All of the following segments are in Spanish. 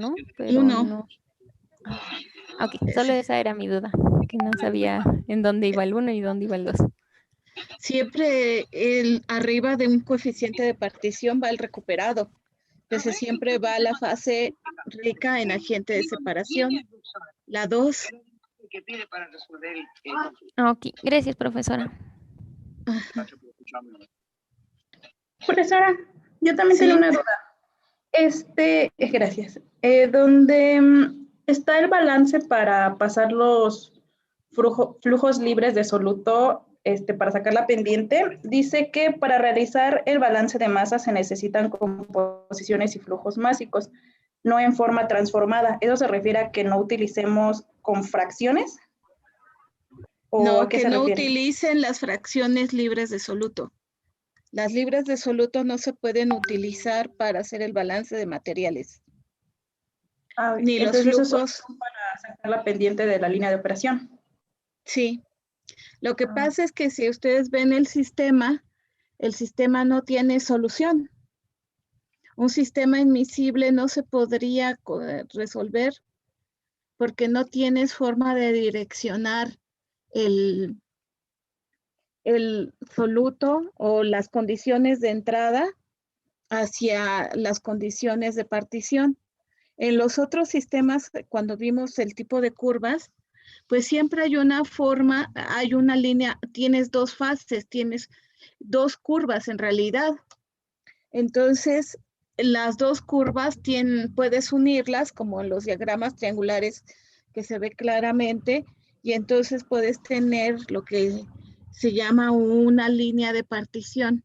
1, pero 1. no. Ok, solo esa era mi duda, que no sabía en dónde iba el 1 y dónde iba el 2. Siempre arriba de un coeficiente de partición va el recuperado. Entonces siempre va la fase rica en agente de separación. La 2. Ok, gracias, profesora. Profesora, yo también Sí. tengo una duda. Gracias. Donde está el balance para pasar los flujos libres de soluto para sacar la pendiente, dice que para realizar el balance de masa se necesitan composiciones y flujos másicos, no en forma transformada. ¿Eso se refiere a que no utilicemos con fracciones? ¿O No, a qué que se no refiere? utilicen las fracciones libres de soluto. Las libres de soluto no se pueden utilizar para hacer el balance de materiales. Ni los entonces flujos. Eso son para sacar la pendiente de la línea de operación. Sí. Lo que pasa es que si ustedes ven el sistema no tiene solución. Un sistema admisible no se podría resolver porque no tienes forma de direccionar el soluto o las condiciones de entrada hacia las condiciones de partición. En los otros sistemas, cuando vimos el tipo de curvas, pues siempre hay una forma, hay una línea, tienes dos fases, tienes dos curvas en realidad. Entonces, las dos curvas puedes unirlas como en los diagramas triangulares que se ve claramente y entonces puedes tener lo que se llama una línea de partición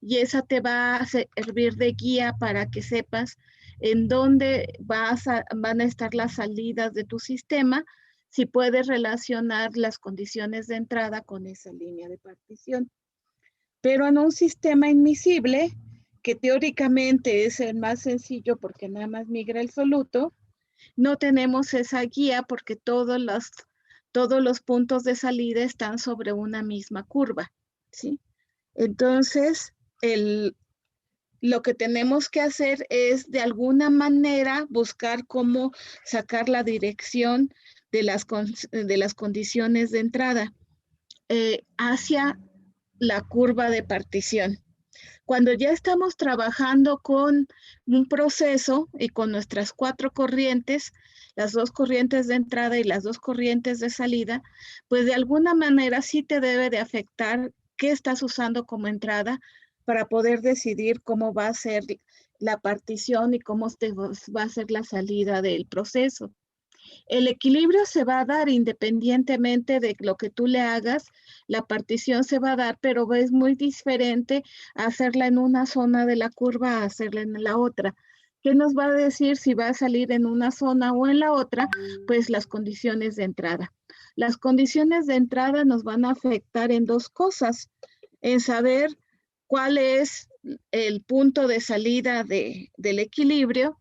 y esa te va a servir de guía para que sepas en dónde van a estar las salidas de tu sistema, si puedes relacionar las condiciones de entrada con esa línea de partición. Pero en un sistema admisible, que teóricamente es el más sencillo porque nada más migra el soluto, no tenemos esa guía porque todos los puntos de salida están sobre una misma curva, ¿sí? Entonces, lo que tenemos que hacer es de alguna manera buscar cómo sacar la dirección de las condiciones de entrada hacia la curva de partición. Cuando ya estamos trabajando con un proceso y con nuestras 4 corrientes, las 2 corrientes de entrada y las 2 corrientes de salida, pues de alguna manera sí te debe de afectar qué estás usando como entrada para poder decidir cómo va a ser la partición y cómo va a ser la salida del proceso. El equilibrio se va a dar independientemente de lo que tú le hagas, la partición se va a dar, pero es muy diferente hacerla en una zona de la curva a hacerla en la otra. ¿Qué nos va a decir si va a salir en una zona o en la otra? Pues las condiciones de entrada. Las condiciones de entrada nos van a afectar en 2 cosas, en saber cuál es el punto de salida del equilibrio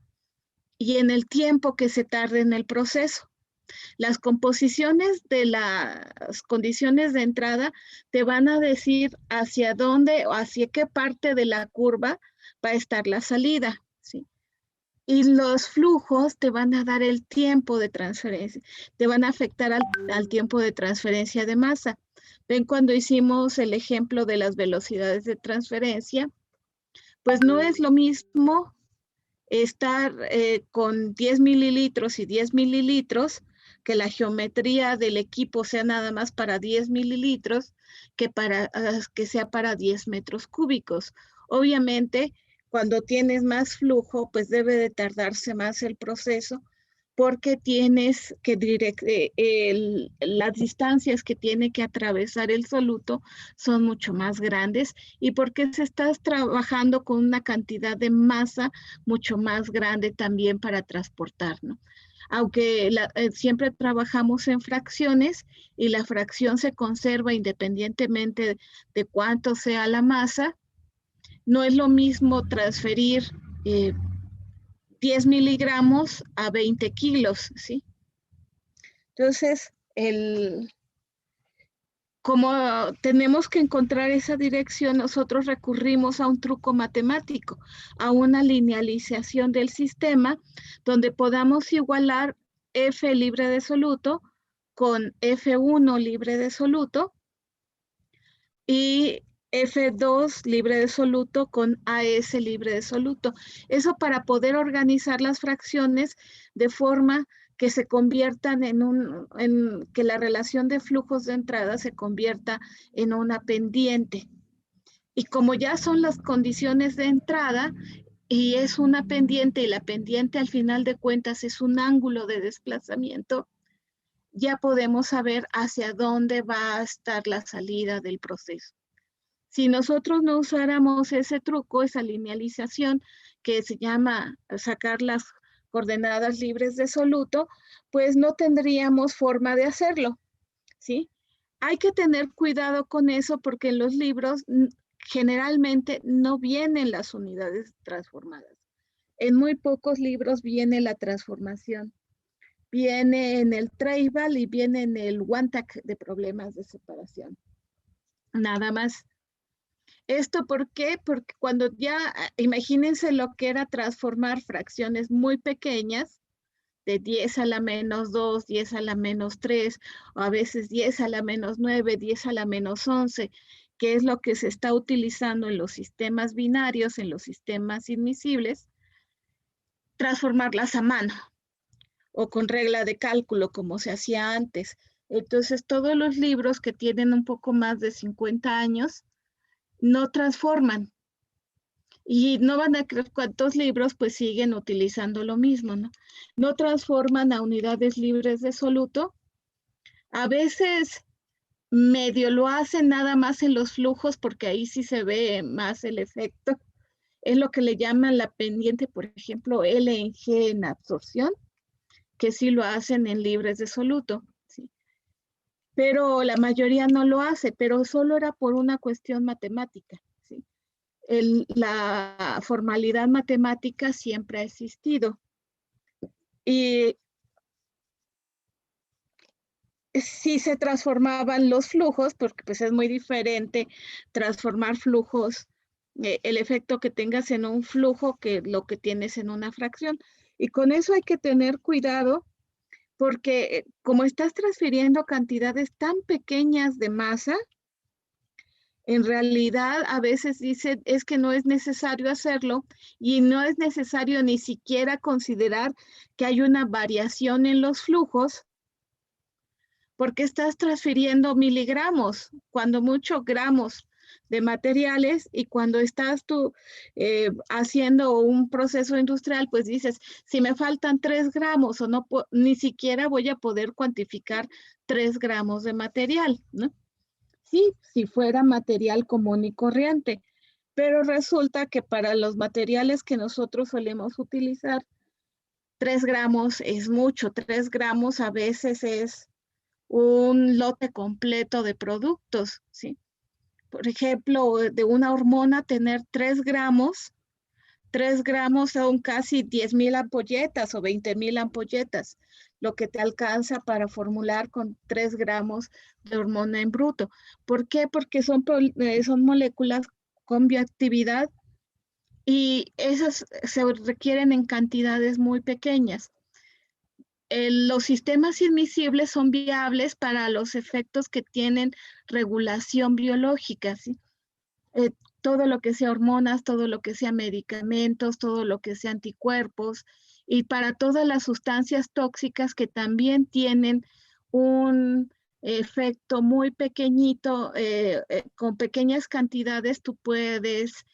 y en el tiempo que se tarde en el proceso. Las composiciones de las condiciones de entrada te van a decir hacia dónde o hacia qué parte de la curva va a estar la salida, ¿sí? Y los flujos te van a dar el tiempo de transferencia, te van a afectar al tiempo de transferencia de masa. Ven cuando hicimos el ejemplo de las velocidades de transferencia, pues no es lo mismo estar con 10 mililitros y 10 mililitros, que la geometría del equipo sea nada más para 10 mililitros, que sea para 10 metros cúbicos. Obviamente, cuando tienes más flujo, pues debe de tardarse más el proceso, porque tienes que las distancias que tiene que atravesar el soluto son mucho más grandes y porque se estás trabajando con una cantidad de masa mucho más grande también para transportar, ¿no? Aunque siempre trabajamos en fracciones y la fracción se conserva independientemente de cuánto sea la masa, no es lo mismo transferir 10 miligramos a 20 kilos, ¿sí? Entonces, como tenemos que encontrar esa dirección, nosotros recurrimos a un truco matemático, a una linealización del sistema, donde podamos igualar F libre de soluto con F1 libre de soluto y F2 libre de soluto con AS libre de soluto. Eso para poder organizar las fracciones de forma que se conviertan en que la relación de flujos de entrada se convierta en una pendiente. Y como ya son las condiciones de entrada y es una pendiente y la pendiente al final de cuentas es un ángulo de desplazamiento, ya podemos saber hacia dónde va a estar la salida del proceso. Si nosotros no usáramos ese truco, esa linealización que se llama sacar las coordenadas libres de soluto, pues no tendríamos forma de hacerlo, ¿sí? Hay que tener cuidado con eso porque en los libros generalmente no vienen las unidades transformadas. En muy pocos libros viene la transformación. Viene en el traceable y viene en el one-tack de problemas de separación. Nada más. ¿Esto por qué? Porque cuando ya, imagínense lo que era transformar fracciones muy pequeñas, de 10 a la menos 2, 10 a la menos 3, o a veces 10 a la menos 9, 10 a la menos 11, que es lo que se está utilizando en los sistemas binarios, en los sistemas admisibles, transformarlas a mano o con regla de cálculo como se hacía antes. Entonces, todos los libros que tienen un poco más de 50 años no transforman. Y no van a creer cuántos libros pues siguen utilizando lo mismo, ¿no? No transforman a unidades libres de soluto. A veces medio lo hacen nada más en los flujos porque ahí sí se ve más el efecto. Es lo que le llaman la pendiente, por ejemplo, L en G en absorción, que sí lo hacen en libres de soluto, ¿sí? Pero la mayoría no lo hace, pero solo era por una cuestión matemática, ¿sí? La formalidad matemática siempre ha existido. Y sí se transformaban los flujos, porque pues es muy diferente transformar flujos, el efecto que tengas en un flujo que lo que tienes en una fracción. Y con eso hay que tener cuidado, porque como estás transfiriendo cantidades tan pequeñas de masa, en realidad a veces dicen es que no es necesario hacerlo y no es necesario ni siquiera considerar que hay una variación en los flujos porque estás transfiriendo miligramos, cuando mucho gramos de materiales y cuando estás tú haciendo un proceso industrial, pues dices, si me faltan 3 gramos o no, ni siquiera voy a poder cuantificar 3 gramos de material, ¿no? Sí, si fuera material común y corriente, pero resulta que para los materiales que nosotros solemos utilizar, 3 gramos es mucho, 3 gramos a veces es un lote completo de productos, ¿sí? Por ejemplo, de una hormona tener 3 gramos son casi 10,000 ampolletas o 20,000 ampolletas, lo que te alcanza para formular con 3 gramos de hormona en bruto. ¿Por qué? Porque son moléculas con bioactividad y esas se requieren en cantidades muy pequeñas. Los sistemas admisibles son viables para los efectos que tienen regulación biológica, ¿sí? Todo lo que sea hormonas, todo lo que sea medicamentos, todo lo que sea anticuerpos y para todas las sustancias tóxicas que también tienen un efecto muy pequeñito, con pequeñas cantidades tú puedes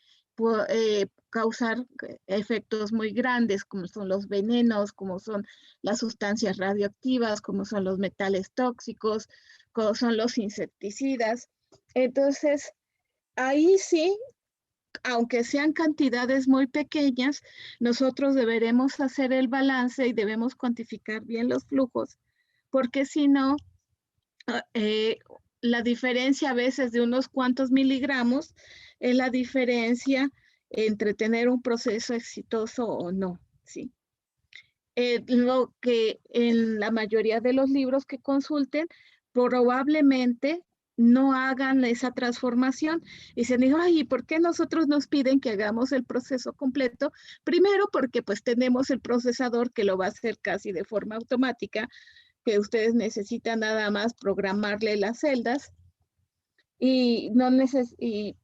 causar efectos muy grandes, como son los venenos, como son las sustancias radioactivas, como son los metales tóxicos, como son los insecticidas. Entonces, ahí sí, aunque sean cantidades muy pequeñas, nosotros deberemos hacer el balance y debemos cuantificar bien los flujos, porque si no, la diferencia a veces de unos cuantos miligramos es la diferencia entre tener un proceso exitoso o no, ¿sí? Lo que en la mayoría de los libros que consulten, probablemente no hagan esa transformación. Y se dijo, ay, ¿y por qué nosotros nos piden que hagamos el proceso completo? Primero, porque pues tenemos el procesador que lo va a hacer casi de forma automática, que ustedes necesitan nada más programarle las celdas y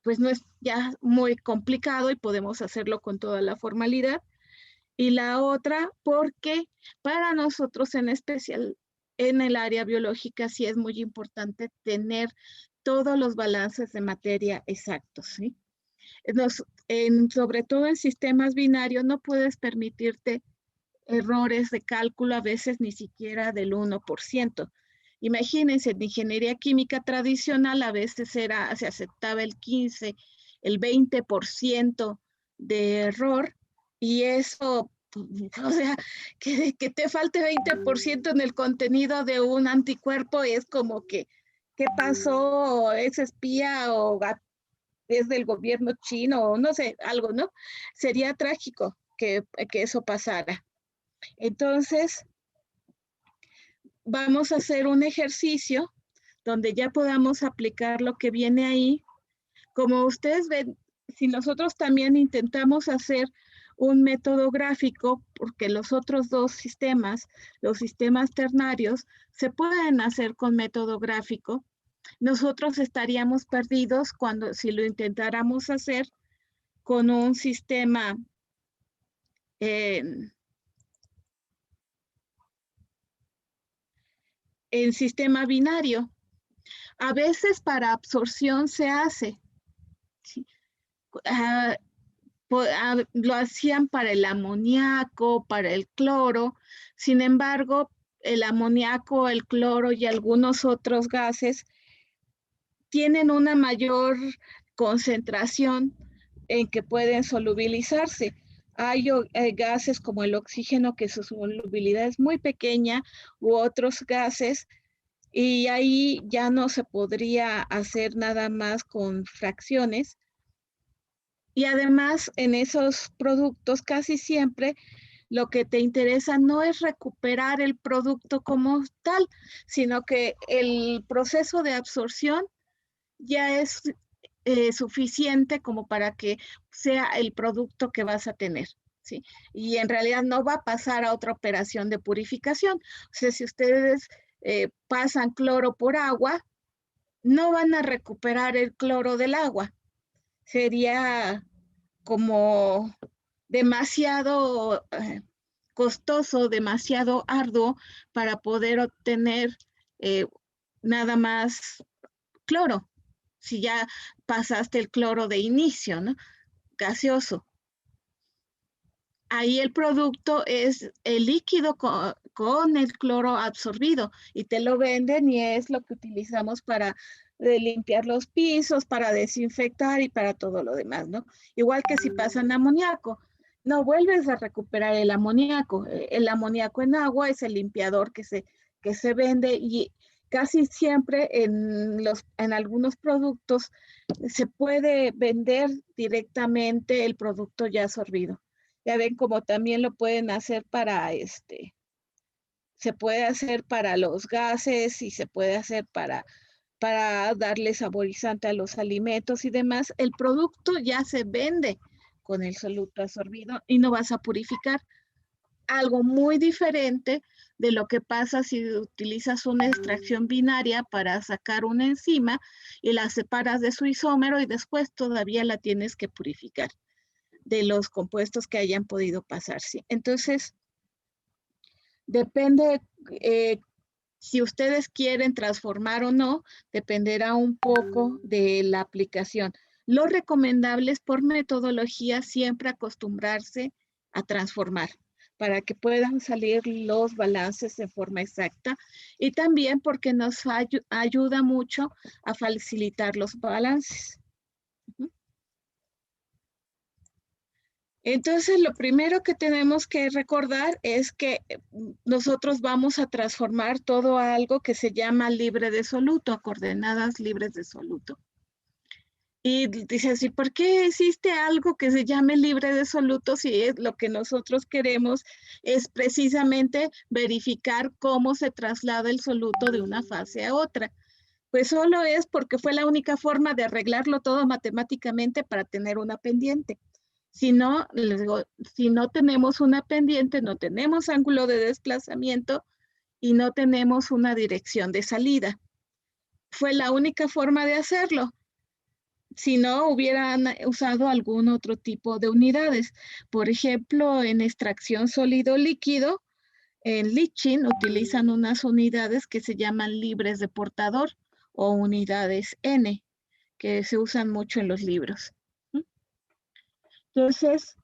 pues no es ya muy complicado y podemos hacerlo con toda la formalidad. Y la otra, porque para nosotros en especial en el área biológica sí es muy importante tener todos los balances de materia exactos, ¿sí? Sobre todo en sistemas binarios no puedes permitirte errores de cálculo, a veces ni siquiera del 1%. Imagínense, en ingeniería química tradicional a veces se aceptaba el 15, el 20% de error, y eso, o sea, que te falte 20% en el contenido de un anticuerpo es como que, ¿qué pasó? ¿Es espía o es del gobierno chino o no sé, algo, ¿no? Sería trágico que eso pasara. Entonces, vamos a hacer un ejercicio donde ya podamos aplicar lo que viene ahí. Como ustedes ven, si nosotros también intentamos hacer un método gráfico, porque los otros dos sistemas, los sistemas ternarios, se pueden hacer con método gráfico, nosotros estaríamos perdidos si lo intentáramos hacer con un sistema en sistema binario. A veces para absorción se hace. ¿Sí? Lo hacían para el amoníaco, para el cloro. Sin embargo, el amoníaco, el cloro y algunos otros gases tienen una mayor concentración en que pueden solubilizarse. Hay gases como el oxígeno que su solubilidad es muy pequeña, u otros gases, y ahí ya no se podría hacer nada más con fracciones. Y además, en esos productos casi siempre lo que te interesa no es recuperar el producto como tal, sino que el proceso de absorción ya es suficiente como para que sea el producto que vas a tener, ¿sí? Y en realidad no va a pasar a otra operación de purificación. O sea, si ustedes pasan cloro por agua, no van a recuperar el cloro del agua. Sería como demasiado costoso, demasiado arduo para poder obtener nada más cloro, si ya pasaste el cloro de inicio, ¿no? Gaseoso. Ahí el producto es el líquido con el cloro absorbido y te lo venden y es lo que utilizamos para limpiar los pisos, para desinfectar y para todo lo demás, ¿no? Igual que si pasan amoníaco, no vuelves a recuperar el amoníaco. El amoníaco en agua es el limpiador que se vende y casi siempre en algunos productos se puede vender directamente el producto ya absorbido. Ya ven como también lo pueden hacer se puede hacer para los gases y se puede hacer para darle saborizante a los alimentos y demás. El producto ya se vende con el soluto absorbido y no vas a purificar. Algo muy diferente de lo que pasa si utilizas una extracción binaria para sacar una enzima y la separas de su isómero y después todavía la tienes que purificar de los compuestos que hayan podido pasar. ¿Sí? Entonces, depende si ustedes quieren transformar o no, dependerá un poco de la aplicación. Lo recomendable es por metodología siempre acostumbrarse a transformar para que puedan salir los balances de forma exacta y también porque nos ayuda mucho a facilitar los balances. Entonces, lo primero que tenemos que recordar es que nosotros vamos a transformar todo a algo que se llama libre de soluto, a coordenadas libres de soluto. Y dices, ¿y por qué existe algo que se llame libre de soluto si es lo que nosotros queremos es precisamente verificar cómo se traslada el soluto de una fase a otra? Pues solo es porque fue la única forma de arreglarlo todo matemáticamente para tener una pendiente. Si no, les digo, si no tenemos una pendiente, no tenemos ángulo de desplazamiento y no tenemos una dirección de salida. Fue la única forma de hacerlo. Si no, hubieran usado algún otro tipo de unidades. Por ejemplo, en extracción sólido-líquido, en leaching utilizan unas unidades que se llaman libres de portador o unidades N, que se usan mucho en los libros. Entonces,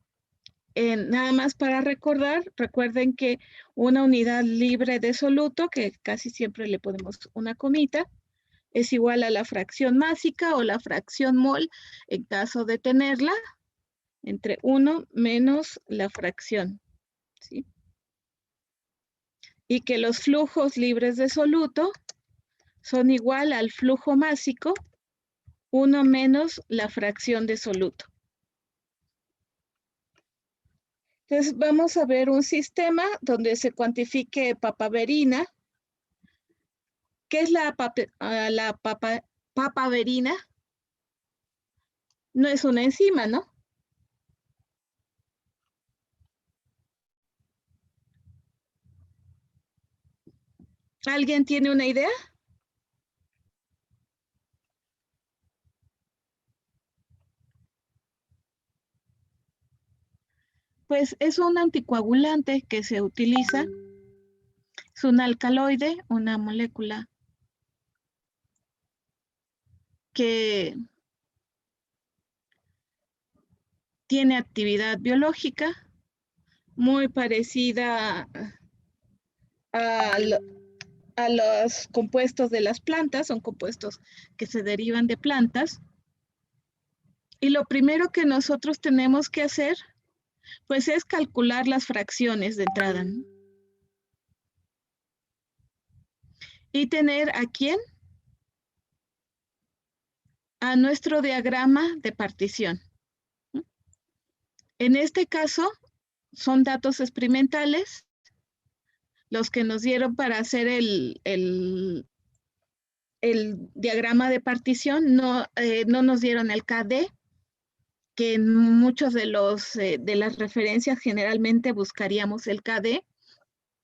nada más para recordar, recuerden que una unidad libre de soluto, que casi siempre le ponemos una comita, es igual a la fracción másica o la fracción mol en caso de tenerla, entre 1 menos la fracción, ¿sí? Y que los flujos libres de soluto son igual al flujo másico, 1 menos la fracción de soluto. Entonces vamos a ver un sistema donde se cuantifique papaverina. ¿Qué es la papaverina? No es una enzima, ¿no? ¿Alguien tiene una idea? Pues es un anticoagulante que se utiliza. Es un alcaloide, una molécula que tiene actividad biológica muy parecida a los compuestos de las plantas, son compuestos que se derivan de plantas. Y lo primero que nosotros tenemos que hacer, pues es calcular las fracciones de entrada, ¿no? Y tener ¿a quién? A nuestro diagrama de partición. En este caso, son datos experimentales los que nos dieron para hacer el diagrama de partición. No nos dieron el KD, que en muchos de las referencias generalmente buscaríamos el KD.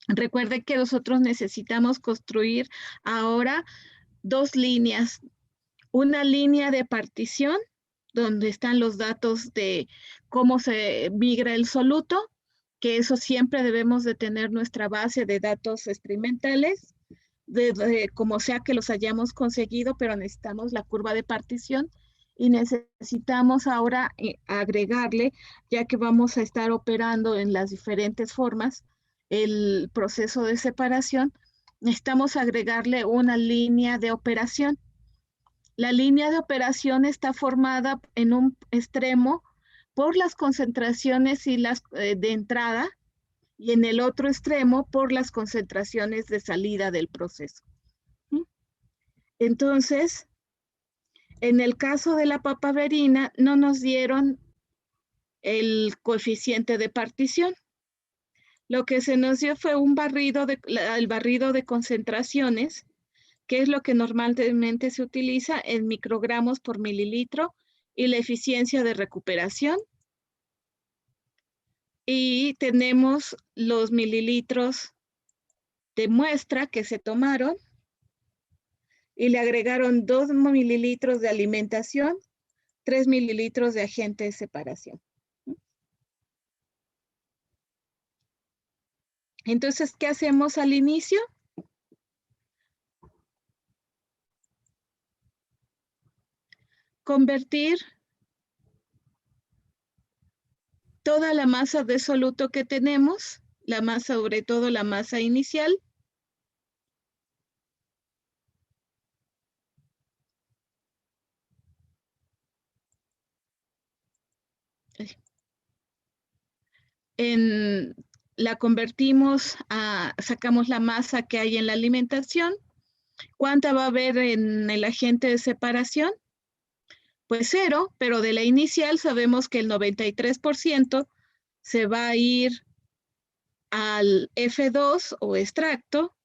Recuerde que nosotros necesitamos construir ahora dos líneas. Una línea de partición, donde están los datos de cómo se migra el soluto, que eso siempre debemos de tener nuestra base de datos experimentales, de como sea que los hayamos conseguido, pero necesitamos la curva de partición y necesitamos ahora agregarle, ya que vamos a estar operando en las diferentes formas, el proceso de separación, necesitamos agregarle una línea de operación. La línea de operación está formada en un extremo por las concentraciones y las de entrada y en el otro extremo por las concentraciones de salida del proceso. Entonces, en el caso de la papaverina no nos dieron el coeficiente de partición. Lo que se nos dio fue el barrido de concentraciones, que es lo que normalmente se utiliza en microgramos por mililitro, y la eficiencia de recuperación. Y tenemos los mililitros de muestra que se tomaron y le agregaron 2 mililitros de alimentación, 3 mililitros de agente de separación. Entonces, ¿qué hacemos al inicio? Convertir toda la masa de soluto que tenemos, la masa, sobre todo la masa inicial, la convertimos sacamos la masa que hay en la alimentación. ¿Cuánta va a haber en el agente de separación? Pues 0, pero de la inicial sabemos que el 93% se va a ir al F2 o extracto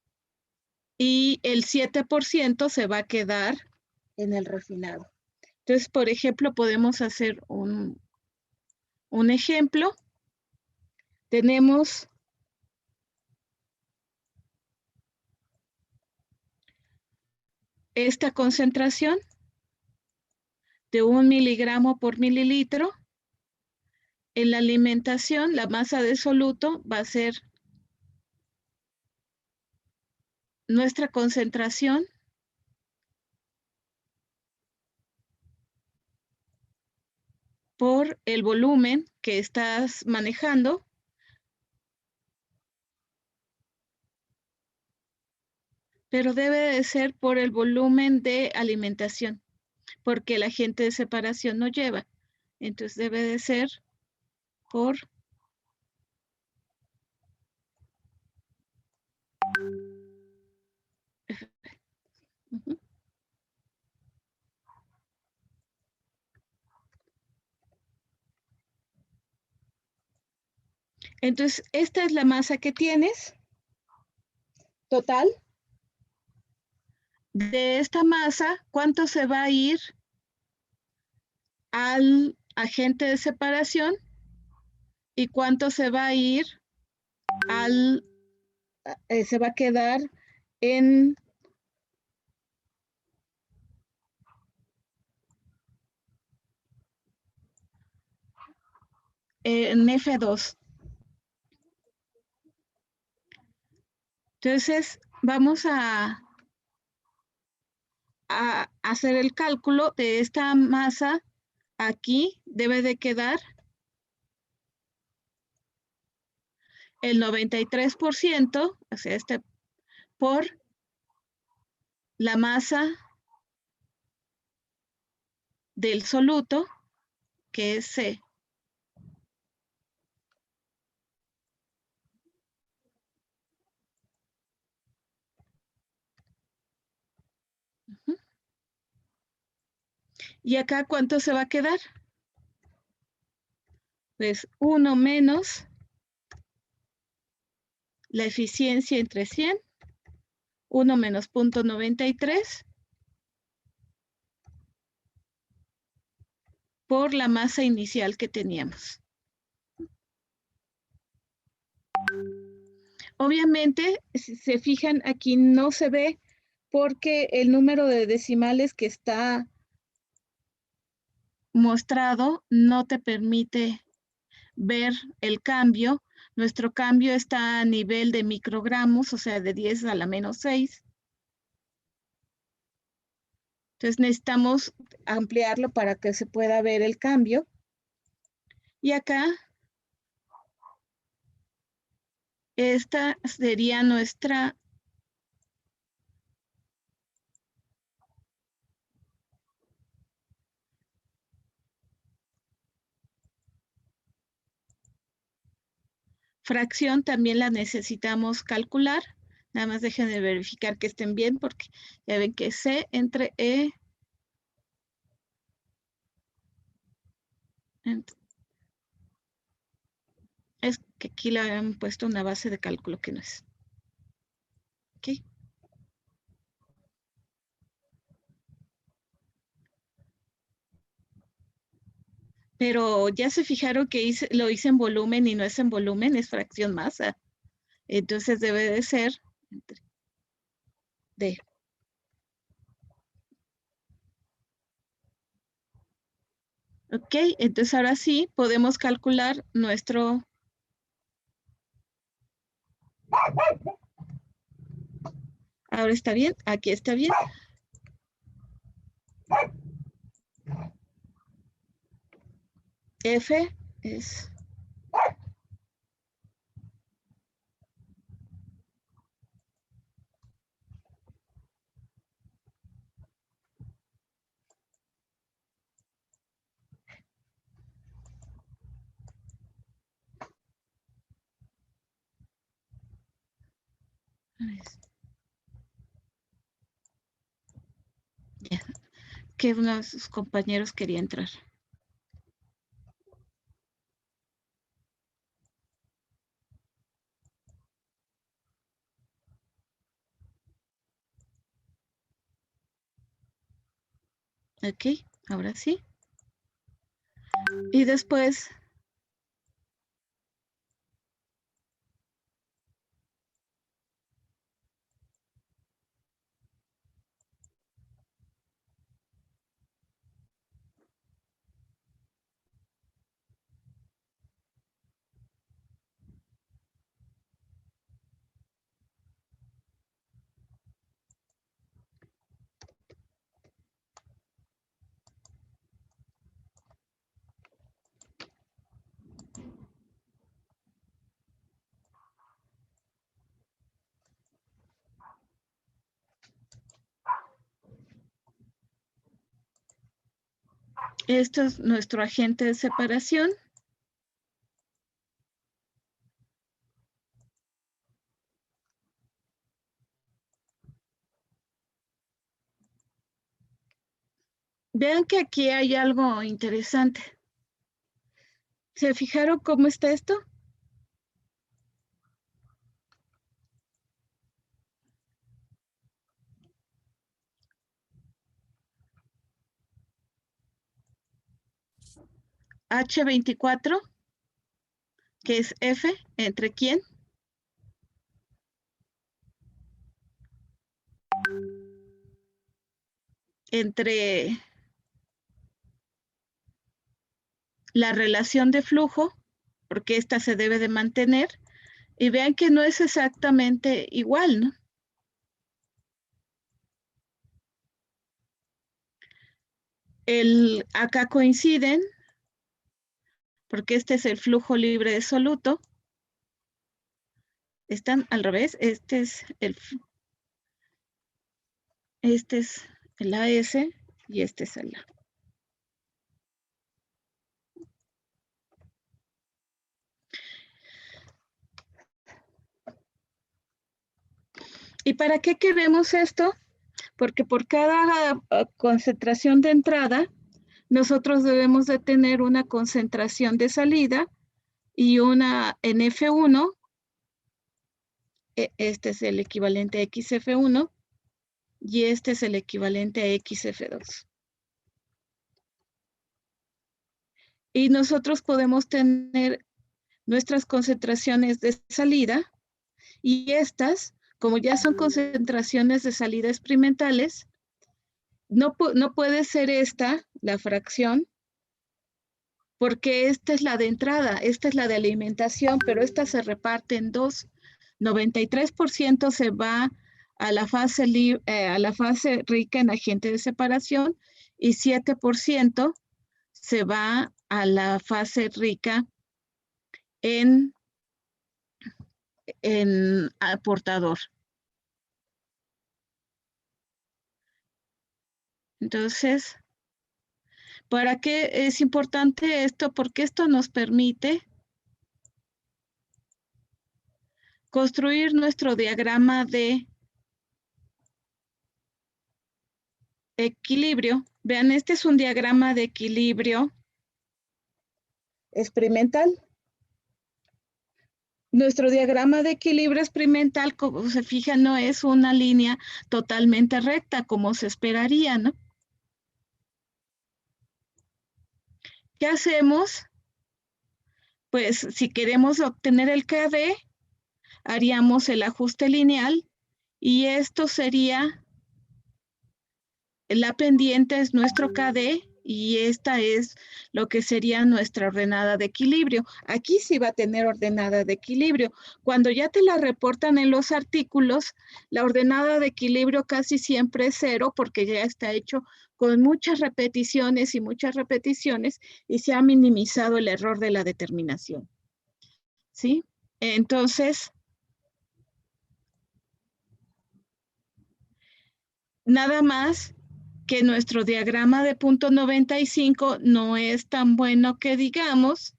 y el 7% se va a quedar en el refinado. Entonces, por ejemplo, podemos hacer un ejemplo. Tenemos esta concentración de 1 miligramo por mililitro. En la alimentación, la masa de soluto va a ser nuestra concentración por el volumen que estás manejando. Pero debe de ser por el volumen de alimentación, porque el agente de separación no lleva. Entonces debe de ser por Ujú. Entonces, esta es la masa que tienes total. De esta masa, ¿cuánto se va a ir al agente de separación? ¿Y cuánto se va a ir al... se va a quedar en F2. Entonces, vamos a hacer el cálculo de esta masa. Aquí debe de quedar el 93%, o sea, por la masa del soluto, que es C. ¿Y acá cuánto se va a quedar? Pues 1 menos la eficiencia entre 100, 1 menos 0.93 por la masa inicial que teníamos. Obviamente, si se fijan, aquí no se ve porque el número de decimales que está mostrado no te permite ver el cambio. Nuestro cambio está a nivel de microgramos, o sea, de 10 a la menos 6. Entonces necesitamos ampliarlo para que se pueda ver el cambio. Y acá, esta sería nuestra fracción, también la necesitamos calcular. Nada más dejen de verificar que estén bien, porque ya ven que C entre E es que aquí le han puesto una base de cálculo que no es. ¿Ok? Pero ya se fijaron que lo hice en volumen y no es en volumen, es fracción masa. Entonces debe de ser entre D. Ok, entonces ahora sí podemos calcular nuestro... Ahora está bien, aquí está bien. F es... Ya, que uno de sus compañeros quería entrar. Ok, ahora sí. Y después esto es nuestro agente de separación. Vean que aquí hay algo interesante. ¿Se fijaron cómo está esto? H24, que es F, ¿entre quién? Entre la relación de flujo, porque esta se debe de mantener, y vean que no es exactamente igual, ¿no? Acá coinciden, porque este es el flujo libre de soluto. Están al revés, este es el AS y este es el A. ¿Y para qué queremos esto? Porque por cada concentración de entrada, nosotros debemos de tener una concentración de salida y una en F1, este es el equivalente a XF1, y este es el equivalente a XF2. Y nosotros podemos tener nuestras concentraciones de salida y estas, como ya son concentraciones de salida experimentales, no puede ser esta la fracción, porque esta es la de entrada, esta es la de alimentación, pero esta se reparte en dos. 93% se va a la fase rica en agente de separación y 7% se va a la fase rica en aportador. Entonces, ¿para qué es importante esto? Porque esto nos permite construir nuestro diagrama de equilibrio. Vean, este es un diagrama de equilibrio experimental. Nuestro diagrama de equilibrio experimental, como se fijan, no es una línea totalmente recta, como se esperaría, ¿no? ¿Qué hacemos? Pues si queremos obtener el KD, haríamos el ajuste lineal y esto sería, la pendiente es nuestro KD y esta es lo que sería nuestra ordenada de equilibrio. Aquí sí va a tener ordenada de equilibrio. Cuando ya te la reportan en los artículos, la ordenada de equilibrio casi siempre es 0 porque ya está hecho con muchas repeticiones y se ha minimizado el error de la determinación. ¿Sí? Entonces, nada más que nuestro diagrama de punto 95 no es tan bueno que digamos,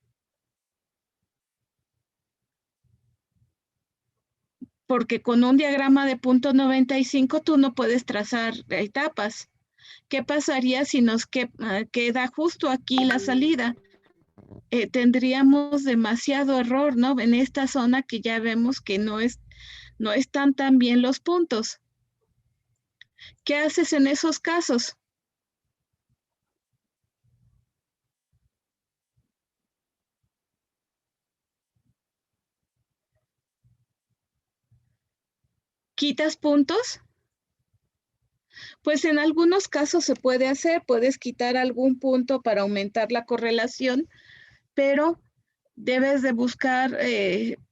porque con un diagrama de punto 95 tú no puedes trazar etapas. ¿Qué pasaría si nos queda justo aquí la salida? Tendríamos demasiado error, ¿no? En esta zona que ya vemos que no están tan bien los puntos. ¿Qué haces en esos casos? ¿Quitas puntos? Pues en algunos casos se puede hacer, puedes quitar algún punto para aumentar la correlación, pero debes de buscar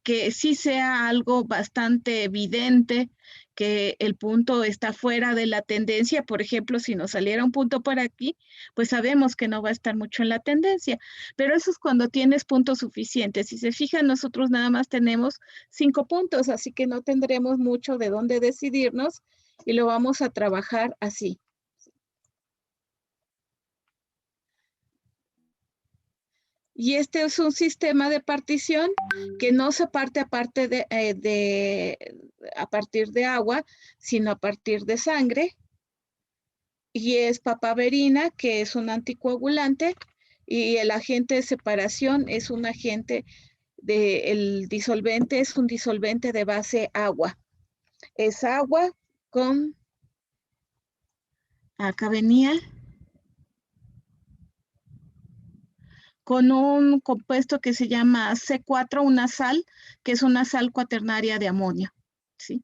que sí sea algo bastante evidente, que el punto está fuera de la tendencia. Por ejemplo, si nos saliera un punto por aquí, pues sabemos que no va a estar mucho en la tendencia, pero eso es cuando tienes puntos suficientes. Si se fijan, nosotros nada más tenemos 5 puntos, así que no tendremos mucho de dónde decidirnos y lo vamos a trabajar así. Y este es un sistema de partición que no se parte a partir de agua, sino a partir de sangre. Y es papaverina, que es un anticoagulante, y el agente de separación es un agente el disolvente es un disolvente de base agua. Es agua con, acá venía, con un compuesto que se llama C4, una sal, que es una sal cuaternaria de amonio, ¿sí?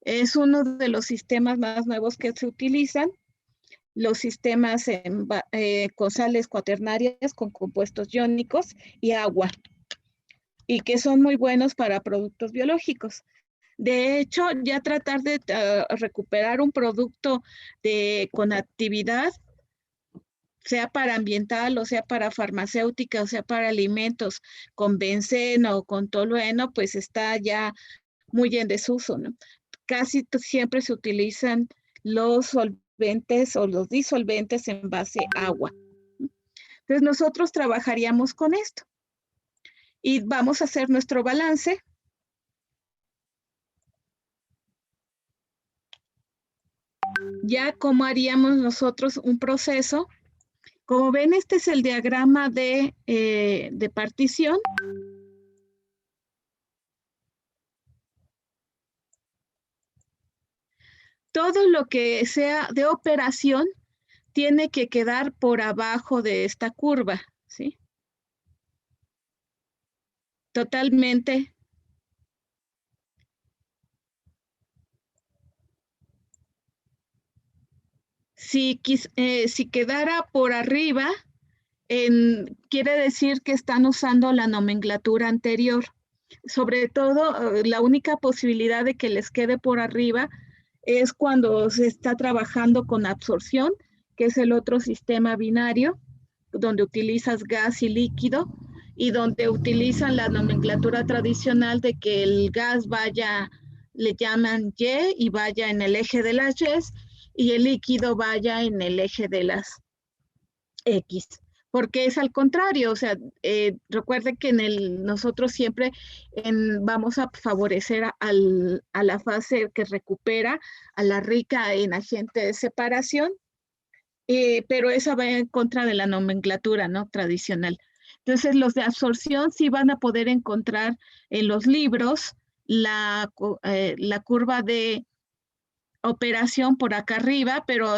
Es uno de los sistemas más nuevos que se utilizan, los sistemas con sales cuaternarias, con compuestos iónicos y agua, y que son muy buenos para productos biológicos. De hecho, ya tratar de recuperar un producto con actividad, sea para ambiental, o sea para farmacéutica, o sea para alimentos, con benceno o con tolueno, pues está ya muy en desuso, ¿no? Casi siempre se utilizan los solventes o los disolventes en base agua. Entonces nosotros trabajaríamos con esto y vamos a hacer nuestro balance. Ya como haríamos nosotros un proceso. Como ven, este es el diagrama de partición. Todo lo que sea de operación tiene que quedar por abajo de esta curva, ¿sí? Totalmente. Si quedara por arriba, quiere decir que están usando la nomenclatura anterior. Sobre todo, la única posibilidad de que les quede por arriba es cuando se está trabajando con absorción, que es el otro sistema binario, donde utilizas gas y líquido, y donde utilizan la nomenclatura tradicional de que el gas vaya, le llaman Y, y vaya en el eje de las Y, y el líquido vaya en el eje de las X. Porque es al contrario, o sea, recuerden que nosotros siempre vamos a favorecer a la fase que recupera, a la rica en agente de separación, pero esa va en contra de la nomenclatura, ¿no? Tradicional. Entonces, los de absorción sí van a poder encontrar en los libros la curva de operación por acá arriba, pero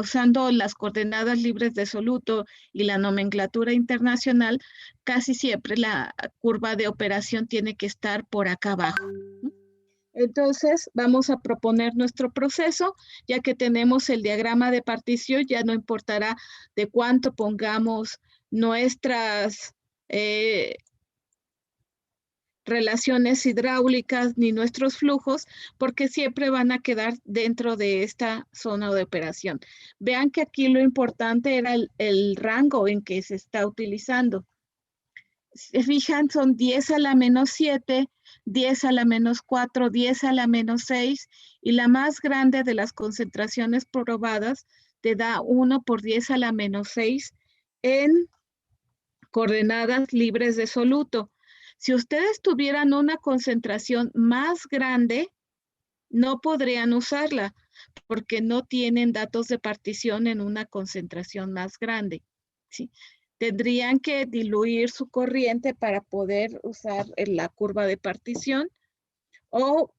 usando las coordenadas libres de soluto y la nomenclatura internacional, casi siempre la curva de operación tiene que estar por acá abajo. Entonces, vamos a proponer nuestro proceso, ya que tenemos el diagrama de partición, ya no importará de cuánto pongamos nuestras relaciones hidráulicas ni nuestros flujos, porque siempre van a quedar dentro de esta zona de operación. Vean que aquí lo importante era el rango en que se está utilizando. Se fijan, son 10 a la menos 7, 10 a la menos 4, 10 a la menos 6, y la más grande de las concentraciones probadas te da 1 por 10 a la menos 6 en coordenadas libres de soluto. Si ustedes tuvieran una concentración más grande, no podrían usarla porque no tienen datos de partición en una concentración más grande, ¿sí? Tendrían que diluir su corriente para poder usar la curva de partición o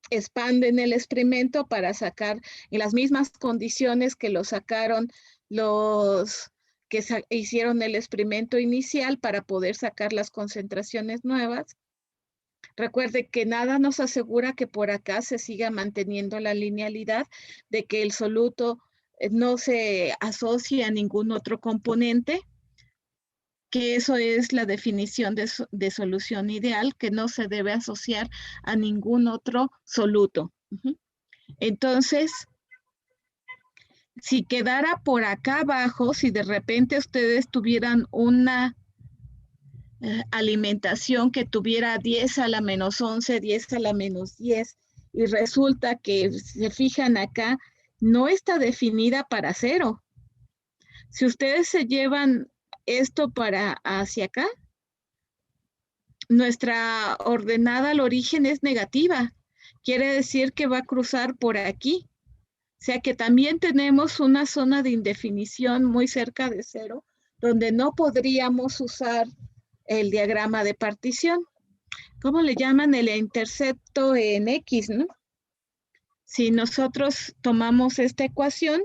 expanden el experimento para sacar en las mismas condiciones que lo sacaron los que hicieron el experimento inicial para poder sacar las concentraciones nuevas. Recuerde que nada nos asegura que por acá se siga manteniendo la linealidad de que el soluto no se asocie a ningún otro componente, que eso es la definición de solución ideal, que no se debe asociar a ningún otro soluto. Entonces, si quedara por acá abajo, si de repente ustedes tuvieran una alimentación que tuviera 10 a la menos 11, 10 a la menos 10, y resulta que, se fijan acá, no está definida para 0. Si ustedes se llevan esto para hacia acá, nuestra ordenada al origen es negativa. Quiere decir que va a cruzar por aquí. O sea que también tenemos una zona de indefinición muy cerca de 0, donde no podríamos usar el diagrama de partición. ¿Cómo le llaman? El intercepto en X, ¿no? Si nosotros tomamos esta ecuación,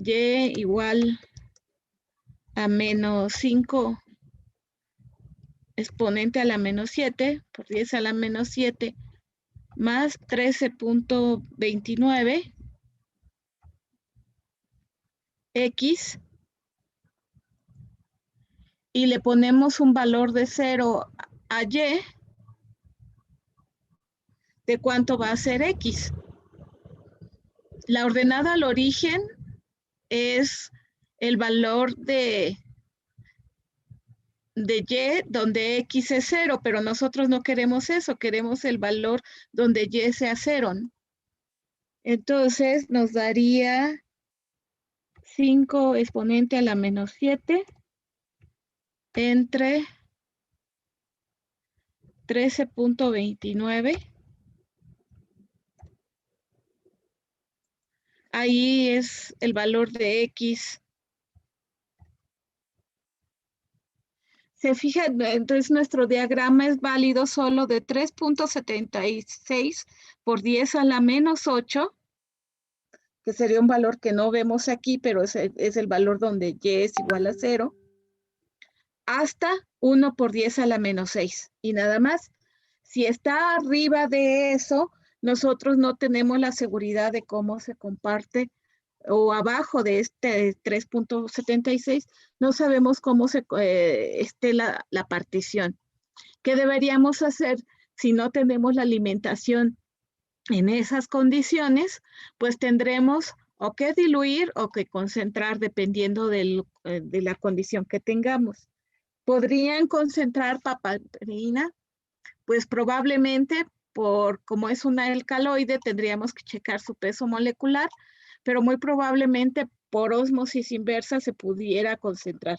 y igual a menos 5 exponente a la menos 7 por 10 a la menos 7 más 13.29 X, y le ponemos un valor de 0 a Y, ¿de cuánto va a ser X? La ordenada al origen es el valor de Y donde X es 0, pero nosotros no queremos eso, queremos el valor donde Y sea 0. Entonces nos daría 5 exponente a la menos 7 entre 13.29. Ahí es el valor de X. Se fijan, entonces nuestro diagrama es válido solo de 3.76 por 10 a la menos 8, que sería un valor que no vemos aquí, pero es el valor donde Y es igual a 0, hasta 1 por 10 a la menos 6. Y nada más, si está arriba de eso, nosotros no tenemos la seguridad de cómo se comparte, o abajo de este 3.76, no sabemos cómo esté la partición. ¿Qué deberíamos hacer si no tenemos la alimentación en esas condiciones? Pues tendremos o que diluir o que concentrar dependiendo de la condición que tengamos. ¿Podrían concentrar papaverina? Pues probablemente, como es un alcaloide, tendríamos que checar su peso molecular, pero muy probablemente por ósmosis inversa se pudiera concentrar.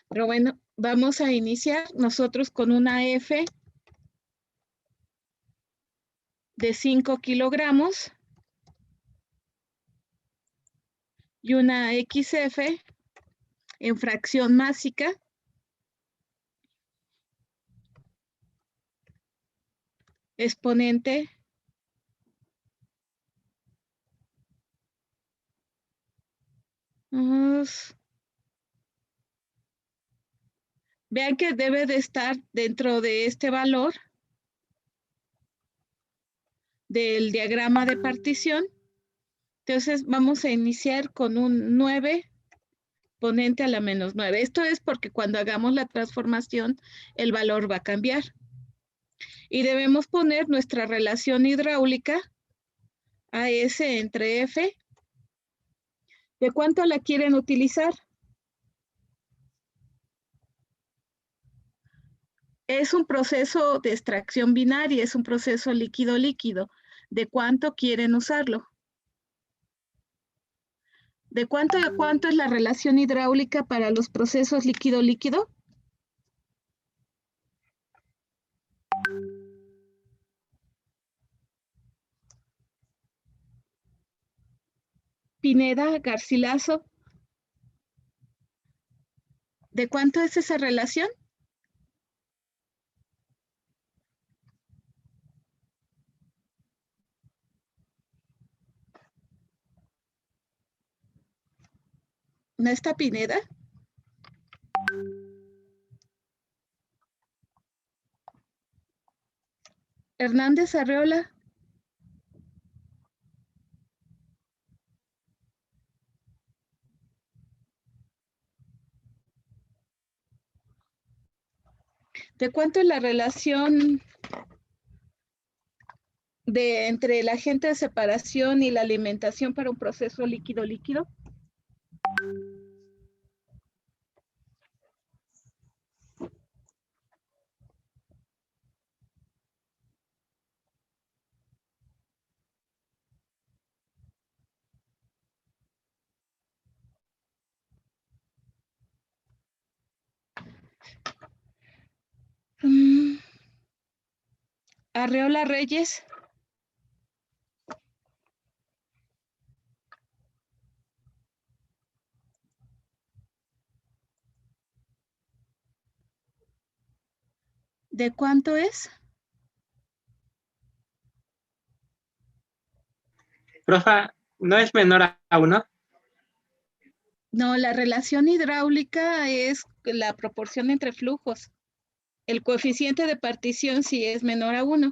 Pero bueno, vamos a iniciar nosotros con una F de 5 kilogramos y una XF en fracción másica exponente vean que debe de estar dentro de este valor del diagrama de partición. Entonces vamos a iniciar con un 9 exponente a la menos 9. Esto es porque cuando hagamos la transformación el valor va a cambiar. Y debemos poner nuestra relación hidráulica AS entre F. ¿De cuánto la quieren utilizar? Es un proceso de extracción binaria, es un proceso líquido-líquido. ¿De cuánto quieren usarlo? ¿De cuánto a cuánto es la relación hidráulica para los procesos líquido-líquido? Pineda, Garcilaso. ¿De cuánto es esa relación? ¿No está Pineda? Hernández Arreola. ¿De cuánto es la relación entre el agente de separación y la alimentación para un proceso líquido-líquido? Arreola Reyes. ¿De cuánto es? Profa, ¿no es menor a 1? No, la relación hidráulica es la proporción entre flujos. El coeficiente de partición sí es menor a 1.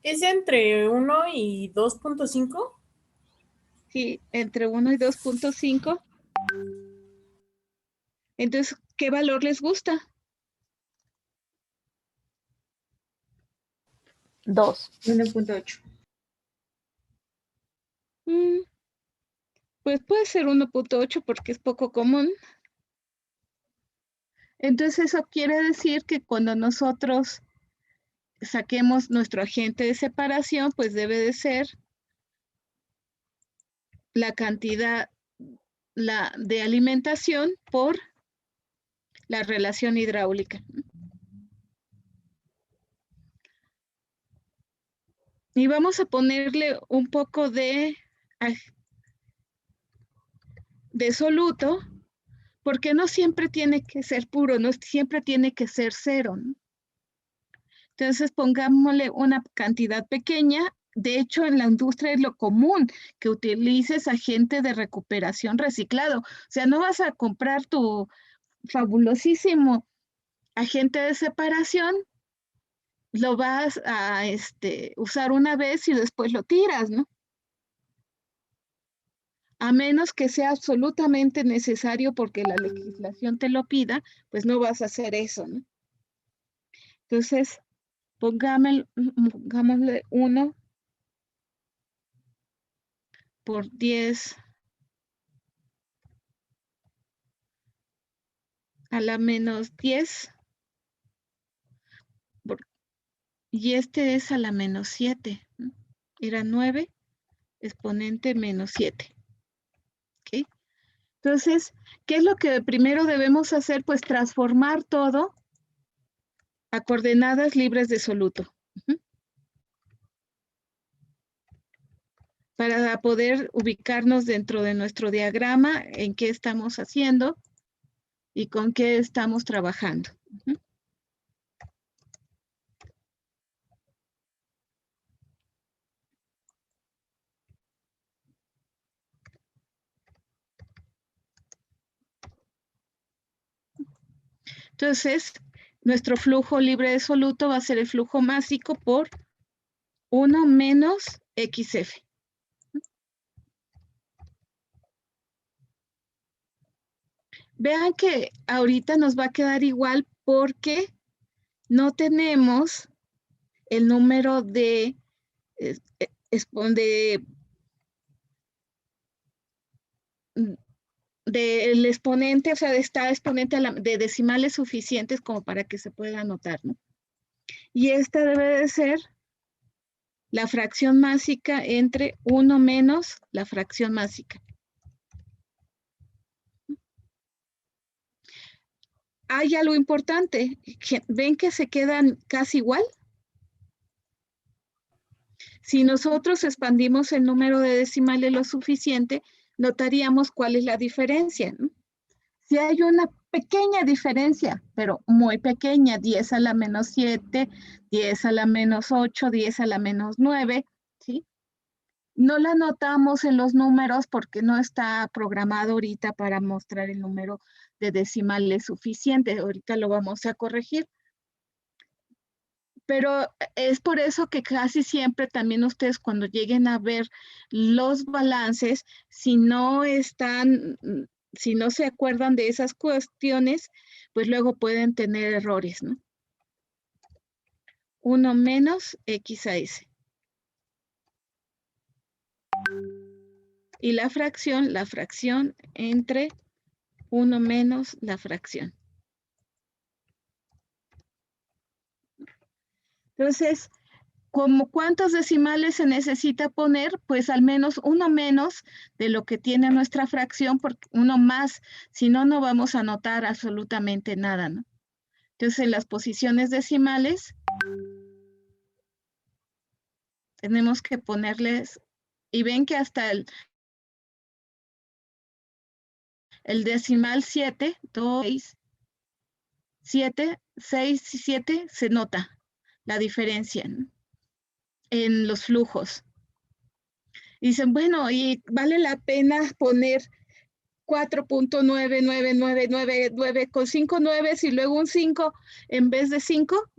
¿Es entre 1 y 2.5? Sí, entre 1 y 2.5. Entonces, ¿qué valor les gusta? 2. 1.8. Pues puede ser 1.8 porque es poco común. Entonces, eso quiere decir que cuando nosotros saquemos nuestro agente de separación, pues debe de ser la cantidad de alimentación por la relación hidráulica. Y vamos a ponerle un poco de soluto, porque no siempre tiene que ser puro, no siempre tiene que ser cero, ¿no? Entonces pongámosle una cantidad pequeña. De hecho, en la industria es lo común que utilices agente de recuperación reciclado. O sea, no vas a comprar tu fabulosísimo agente de separación, lo vas a usar una vez y después lo tiras, ¿no? A menos que sea absolutamente necesario porque la legislación te lo pida, pues no vas a hacer eso, ¿no? Entonces, pongámosle 1 por 10 a la menos 10. Y este es a la menos 7. ¿No? Era 9, exponente menos 7. ¿Ok? Entonces, ¿qué es lo que primero debemos hacer? Pues transformar todo a coordenadas libres de soluto. Para poder ubicarnos dentro de nuestro diagrama en qué estamos haciendo y con qué estamos trabajando. Entonces, nuestro flujo libre de soluto va a ser el flujo másico por 1 menos XF. Vean que ahorita nos va a quedar igual porque no tenemos el número del exponente, o sea, está exponente de decimales suficientes como para que se pueda anotar, ¿no? Y esta debe de ser la fracción másica entre 1 menos la fracción másica. Hay algo importante, ¿ven que se quedan casi igual? Si nosotros expandimos el número de decimales lo suficiente, notaríamos cuál es la diferencia, ¿no? Si hay una pequeña diferencia, pero muy pequeña, 10 a la menos 7, 10 a la menos 8, 10 a la menos 9, ¿sí? No la anotamos en los números porque no está programado ahorita para mostrar el número de decimales suficiente. Ahorita lo vamos a corregir. Pero es por eso que casi siempre también ustedes cuando lleguen a ver los balances, si no se acuerdan de esas cuestiones, pues luego pueden tener errores, ¿no? 1 menos X a S. Y la fracción entre 1 menos la fracción. Entonces, ¿cuántos decimales se necesita poner? Pues al menos uno menos de lo que tiene nuestra fracción, porque uno más, si no, no vamos a anotar absolutamente nada, ¿no? Entonces, en las posiciones decimales, tenemos que ponerles, y ven que hasta el decimal 7, 2, 6, 7, 6 y 7, se nota la diferencia, ¿no? En los flujos. Dicen, bueno, y vale la pena poner 4.9999 con 5 nueves y luego un 5 en vez de 5,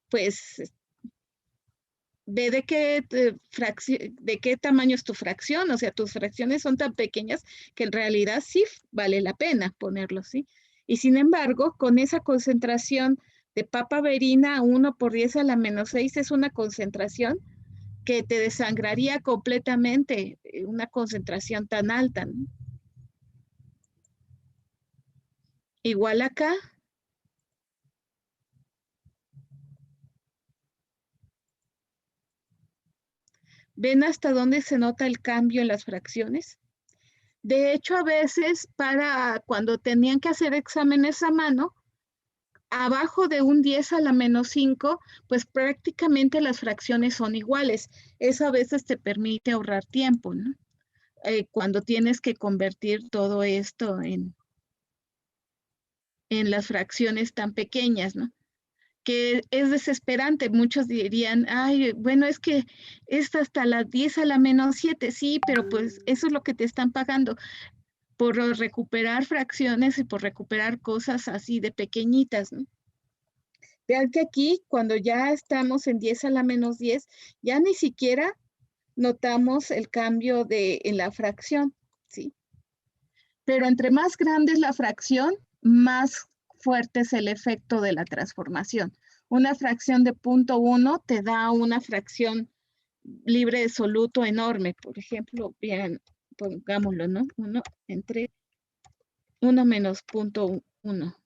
pues ve de qué tamaño es tu fracción, o sea, tus fracciones son tan pequeñas que en realidad sí vale la pena ponerlo, ¿sí? Y sin embargo, con esa concentración de papaverina 1 por 10 a la menos 6 es una concentración que te desangraría completamente, una concentración tan alta, ¿no? Igual acá. ¿Ven hasta dónde se nota el cambio en las fracciones? De hecho, a veces para cuando tenían que hacer exámenes a mano, abajo de un 10 a la menos 5, pues prácticamente las fracciones son iguales. Eso a veces te permite ahorrar tiempo, ¿no? Cuando tienes que convertir todo esto en las fracciones tan pequeñas, ¿no? Que es desesperante. Muchos dirían, ay, bueno, es que es hasta las 10 a la menos 7, sí, pero pues eso es lo que te están pagando por recuperar fracciones y por recuperar cosas así de pequeñitas, ¿no? Vean que aquí, cuando ya estamos en 10 a la menos 10, ya ni siquiera notamos el cambio en la fracción, ¿sí? Pero entre más grande es la fracción, más fuerte es el efecto de la transformación. Una fracción de 0.1 te da una fracción libre de soluto enorme. Por ejemplo, bien, pongámoslo, ¿no? 1 entre 1 menos 0.1.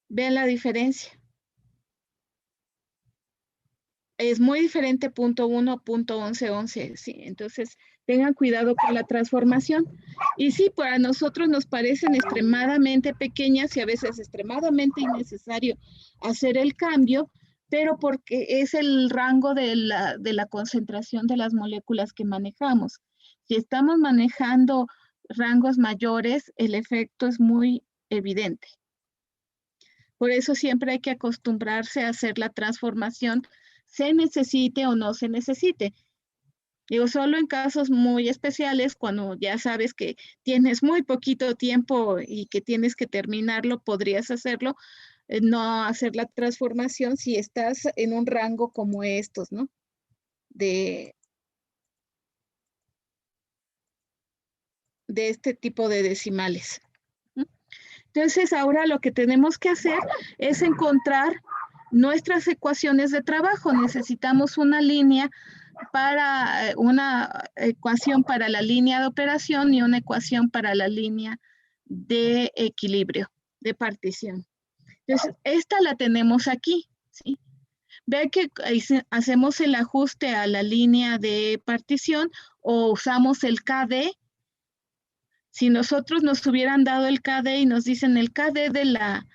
Vean la diferencia. Es muy diferente 0.1, 0.11, sí. Entonces, tengan cuidado con la transformación. Y sí, para nosotros nos parecen extremadamente pequeñas y a veces extremadamente innecesario hacer el cambio, pero porque es el rango de la concentración de las moléculas que manejamos. Si estamos manejando rangos mayores, el efecto es muy evidente. Por eso siempre hay que acostumbrarse a hacer la transformación, se necesite o no se necesite. Digo, solo en casos muy especiales, cuando ya sabes que tienes muy poquito tiempo y que tienes que terminarlo, podrías hacerlo, no hacer la transformación si estás en un rango como estos, ¿no? De este tipo de decimales. Entonces, ahora lo que tenemos que hacer es encontrar nuestras ecuaciones de trabajo. Necesitamos una línea para una ecuación para la línea de operación y una ecuación para la línea de equilibrio, de partición. Entonces, esta la tenemos aquí, ¿sí? Ve que hacemos el ajuste a la línea de partición o usamos el KD. Si nosotros nos hubieran dado el KD y nos dicen el KD de la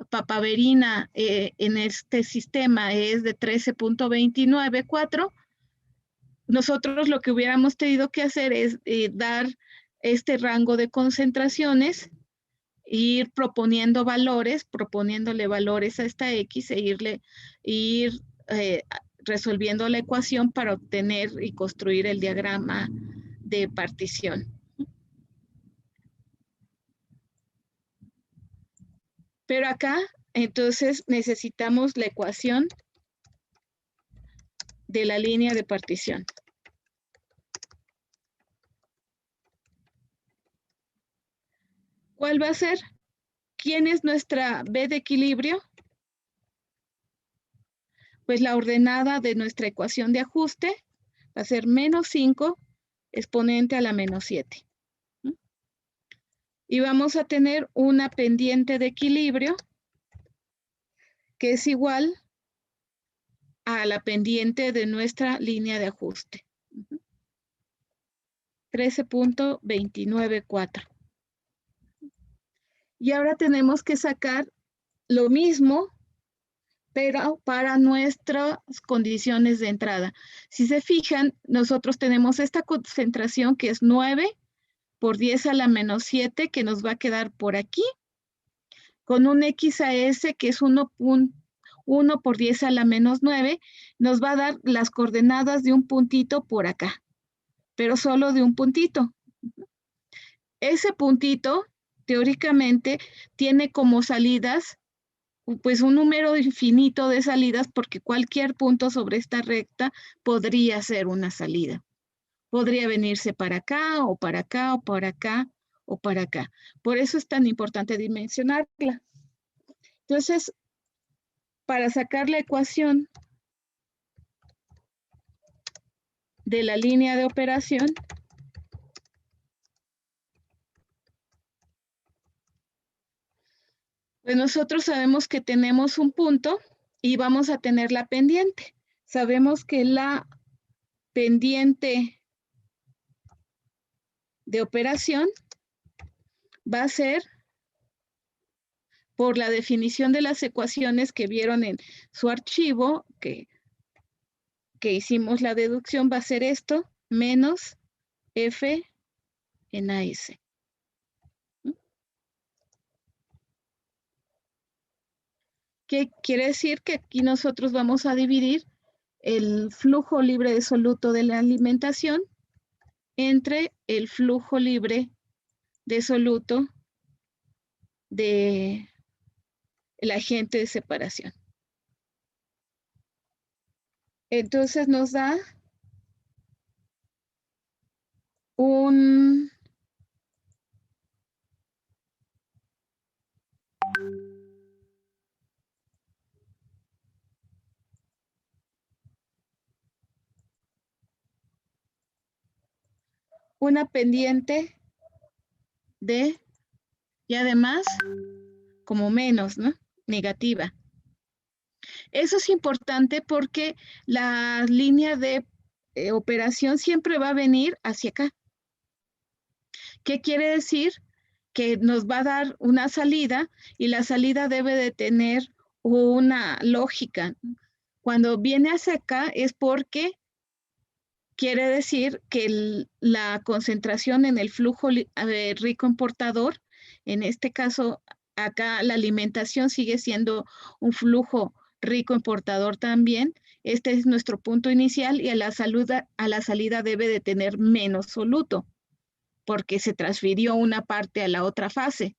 papaverina en este sistema es de 13.294, nosotros lo que hubiéramos tenido que hacer es dar este rango de concentraciones ir proponiéndole valores a esta X e ir resolviendo la ecuación para obtener y construir el diagrama de partición. Pero acá, entonces, necesitamos la ecuación de la línea de partición. ¿Cuál va a ser? ¿Quién es nuestra B de equilibrio? Pues la ordenada de nuestra ecuación de ajuste va a ser -5 exponente a la -7. Y vamos a tener una pendiente de equilibrio que es igual a la pendiente de nuestra línea de ajuste. 13.294. Y ahora tenemos que sacar lo mismo, pero para nuestras condiciones de entrada. Si se fijan, nosotros tenemos esta concentración que es 9 por 10 a la -7, que nos va a quedar por aquí, con un XAS que es 1 por 10 a la -9, nos va a dar las coordenadas de un puntito por acá, pero solo de un puntito. Ese puntito, teóricamente, tiene como salidas, pues un número infinito de salidas, porque cualquier punto sobre esta recta podría ser una salida. Podría venirse para acá, o para acá, o para acá, o para acá. Por eso es tan importante dimensionarla. Entonces, para sacar la ecuación de la línea de operación, pues nosotros sabemos que tenemos un punto y vamos a tener la pendiente. Sabemos que la pendiente de operación va a ser, por la definición de las ecuaciones que vieron en su archivo, que hicimos la deducción, va a ser esto, menos F en AS. ¿Qué quiere decir? Que aquí nosotros vamos a dividir el flujo libre de soluto de la alimentación entre el flujo libre de soluto de el agente de separación. Entonces nos da una pendiente de, y además como menos, ¿no? Negativa. Eso es importante porque la línea de operación siempre va a venir hacia acá. ¿Qué quiere decir? Que nos va a dar una salida y la salida debe de tener una lógica. Cuando viene hacia acá es porque quiere decir que la concentración en el flujo rico en portador, en este caso acá la alimentación sigue siendo un flujo rico en portador también. Este es nuestro punto inicial y a la salida debe de tener menos soluto, porque se transfirió una parte a la otra fase.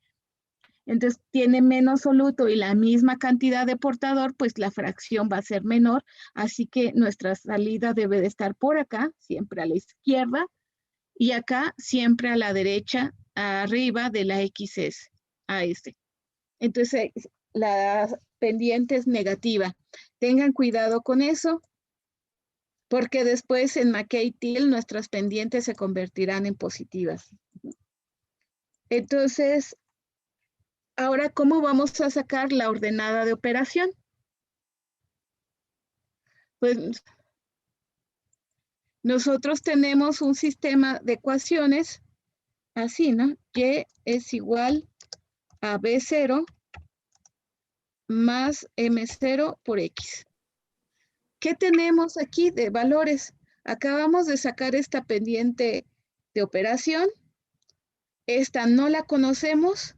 Entonces tiene menos soluto y la misma cantidad de portador, pues la fracción va a ser menor, así que nuestra salida debe de estar por acá, siempre a la izquierda, y acá siempre a la derecha, arriba de la XS, a este. Entonces la pendiente es negativa. Tengan cuidado con eso, porque después en McKay-Thiele nuestras pendientes se convertirán en positivas. Entonces, ahora, ¿cómo vamos a sacar la ordenada de operación? Pues nosotros tenemos un sistema de ecuaciones así, ¿no? Y es igual a B0 más M0 por X. ¿Qué tenemos aquí de valores? Acabamos de sacar esta pendiente de operación. Esta no la conocemos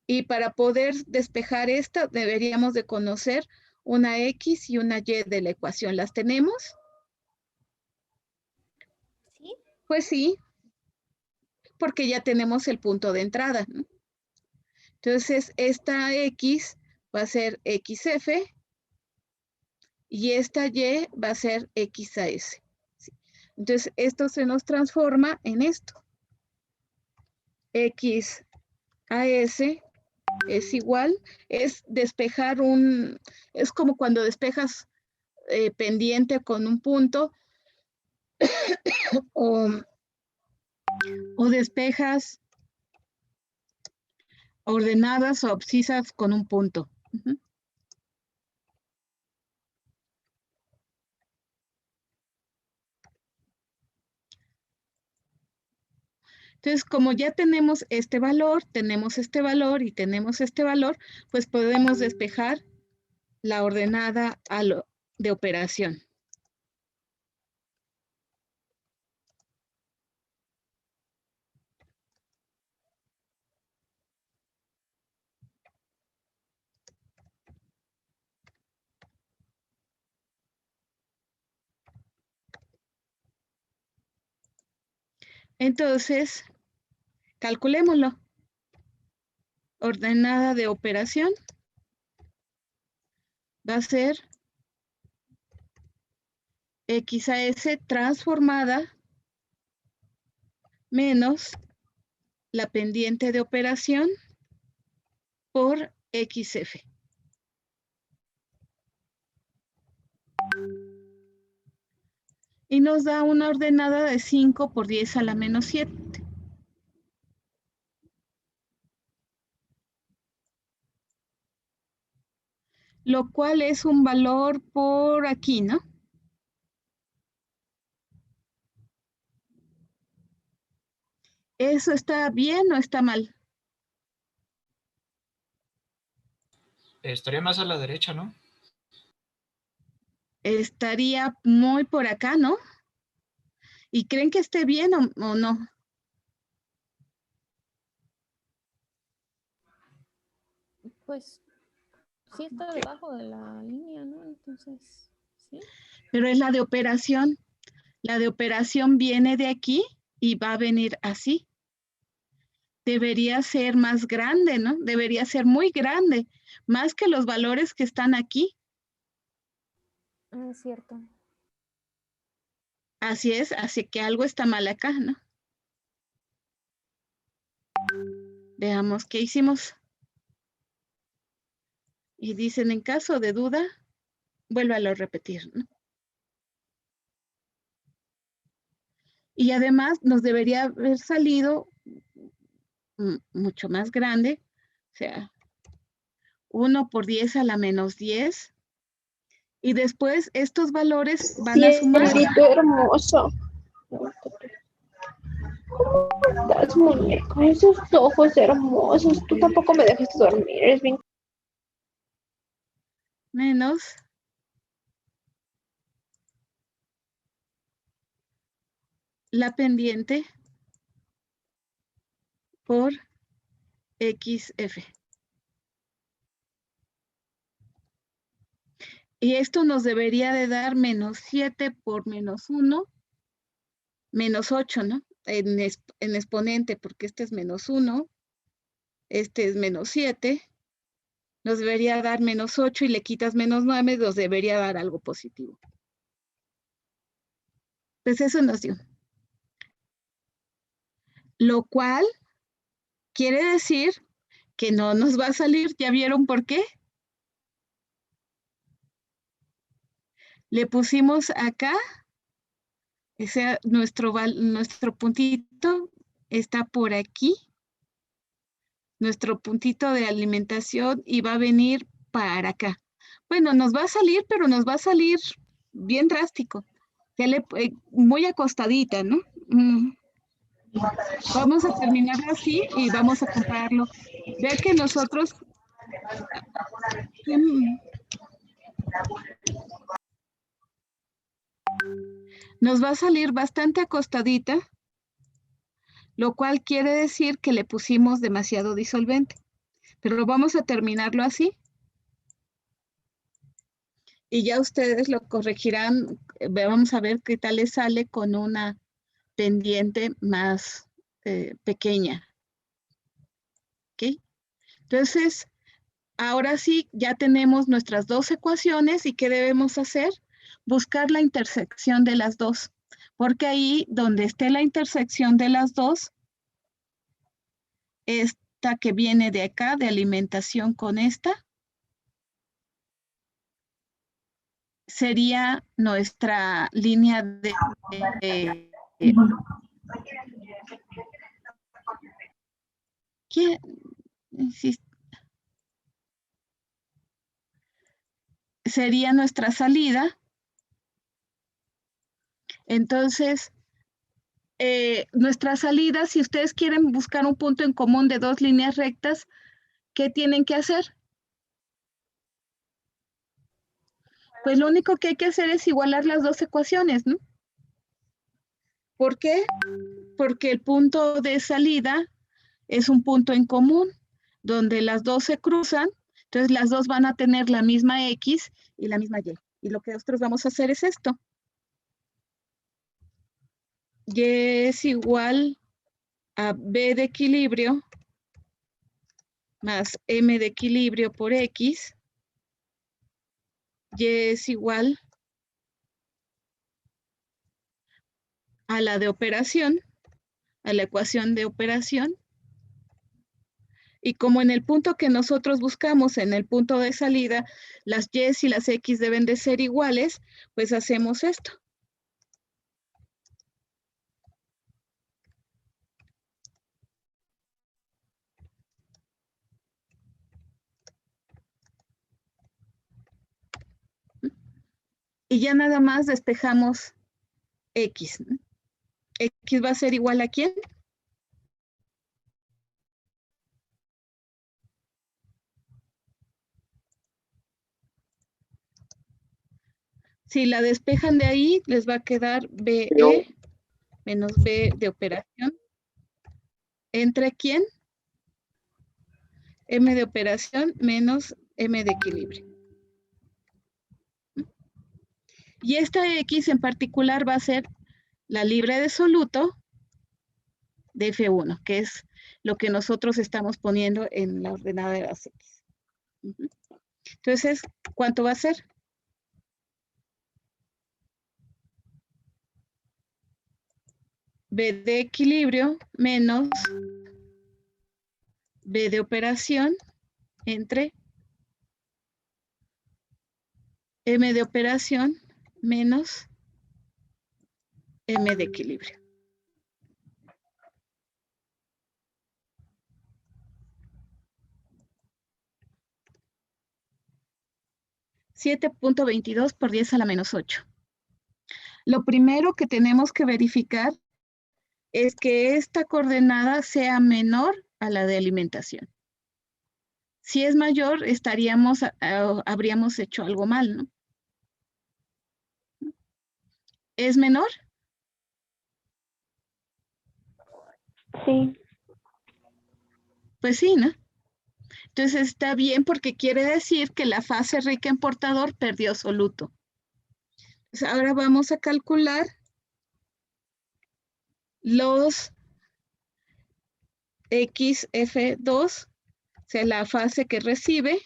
Y para poder despejar esta, deberíamos de conocer una X y una Y de la ecuación. ¿Las tenemos? ¿Sí? Pues sí, porque ya tenemos el punto de entrada, ¿no? Entonces, esta X va a ser XF y esta Y va a ser XAS. ¿Sí? Entonces, esto se nos transforma en esto. XAS es igual, es despejar es como cuando despejas pendiente con un punto o despejas ordenadas o abscisas con un punto. Uh-huh. Entonces, como ya tenemos este valor y tenemos este valor, pues podemos despejar la ordenada de operación. Entonces, calculémoslo. Ordenada de operación va a ser XAS transformada menos la pendiente de operación por XF. Y nos da una ordenada de 5 por 10 a la menos 7. Lo cual es un valor por aquí, ¿no? ¿Eso está bien o está mal? Estaría más a la derecha, ¿no? Estaría muy por acá, ¿no? ¿Y creen que esté bien o no? Pues sí está debajo de la línea, ¿no? Entonces, sí. Pero es la de operación. La de operación viene de aquí y va a venir así. Debería ser más grande, ¿no? Debería ser muy grande, más que los valores que están aquí. Ah, es cierto. Así es, así que algo está mal acá, ¿no? Veamos qué hicimos. Y dicen, en caso de duda, vuélvalo a repetir, ¿no? Y además nos debería haber salido mucho más grande, o sea, 1 por 10 a la menos 10. Y después estos valores van a sumar. Cielito hermoso. ¿Cómo estás, muñeco? Esos ojos hermosos. Tú tampoco me dejaste dormir. Eres bien. Menos la pendiente por XF. Y esto nos debería de dar menos 7 por menos 1, menos 8, ¿no? En exponente, porque este es menos 1, este es menos 7, nos debería dar menos 8 y le quitas menos 9, nos debería dar algo positivo. Pues eso nos dio. Lo cual quiere decir que no nos va a salir, ¿ya vieron por qué? Le pusimos acá, ese, nuestro puntito está por aquí, nuestro puntito de alimentación y va a venir para acá. Bueno, nos va a salir, pero nos va a salir bien drástico, muy acostadita, ¿no? Vamos a terminar así y vamos a compararlo. Vea que nosotros... nos va a salir bastante acostadita, lo cual quiere decir que le pusimos demasiado disolvente. Pero vamos a terminarlo así. Y ya ustedes lo corregirán. Vamos a ver qué tal les sale con una pendiente más pequeña. ¿Ok? Entonces, ahora sí, ya tenemos nuestras dos ecuaciones. ¿Y qué debemos hacer? Buscar la intersección de las dos. Porque ahí, donde esté la intersección de las dos, esta que viene de acá, de alimentación con esta, sería nuestra línea ¿qué? Sería nuestra salida. Entonces, nuestra salida, si ustedes quieren buscar un punto en común de dos líneas rectas, ¿qué tienen que hacer? Pues lo único que hay que hacer es igualar las dos ecuaciones, ¿no? ¿Por qué? Porque el punto de salida es un punto en común, donde las dos se cruzan, entonces las dos van a tener la misma X y la misma Y. Y lo que nosotros vamos a hacer es esto. Y es igual a B de equilibrio más M de equilibrio por X. Y es igual a la de operación, a la ecuación de operación. Y como en el punto que nosotros buscamos, en el punto de salida, las Y y las X deben de ser iguales, pues hacemos esto. Y ya nada más despejamos X, ¿no? X va a ser igual a ¿quién? Si la despejan de ahí, les va a quedar BE menos B de operación. ¿Entre quién? M de operación menos M de equilibrio. Y esta X en particular va a ser la libre de soluto de F1, que es lo que nosotros estamos poniendo en la ordenada de las X. Entonces, ¿cuánto va a ser? B de equilibrio menos B de operación entre M de operación menos M de equilibrio. (7.22 por 10 a la menos 8). Lo primero que tenemos que verificar es que esta coordenada sea menor a la de alimentación. Si es mayor, habríamos hecho algo mal, ¿no? ¿Es menor? Sí. Pues sí, ¿no? Entonces está bien porque quiere decir que la fase rica en portador perdió soluto. Entonces, ahora vamos a calcular los XF2, o sea, la fase que recibe,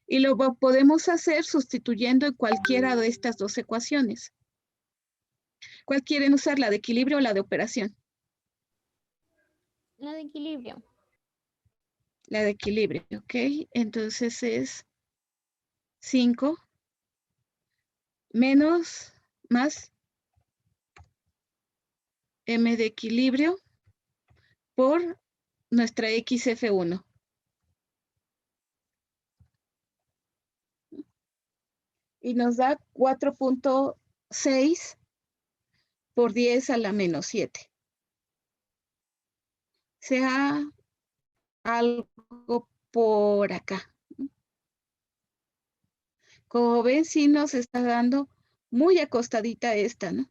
y lo podemos hacer sustituyendo en cualquiera de estas dos ecuaciones. ¿Cuál quieren usar, la de equilibrio o la de operación? La de equilibrio. La de equilibrio, ¿ok? Entonces es 5 menos más M de equilibrio por nuestra XF1. Y nos da 4.6 por 10 a la menos 7. Sea algo por acá. Como ven, sí nos está dando muy acostadita esta, ¿no?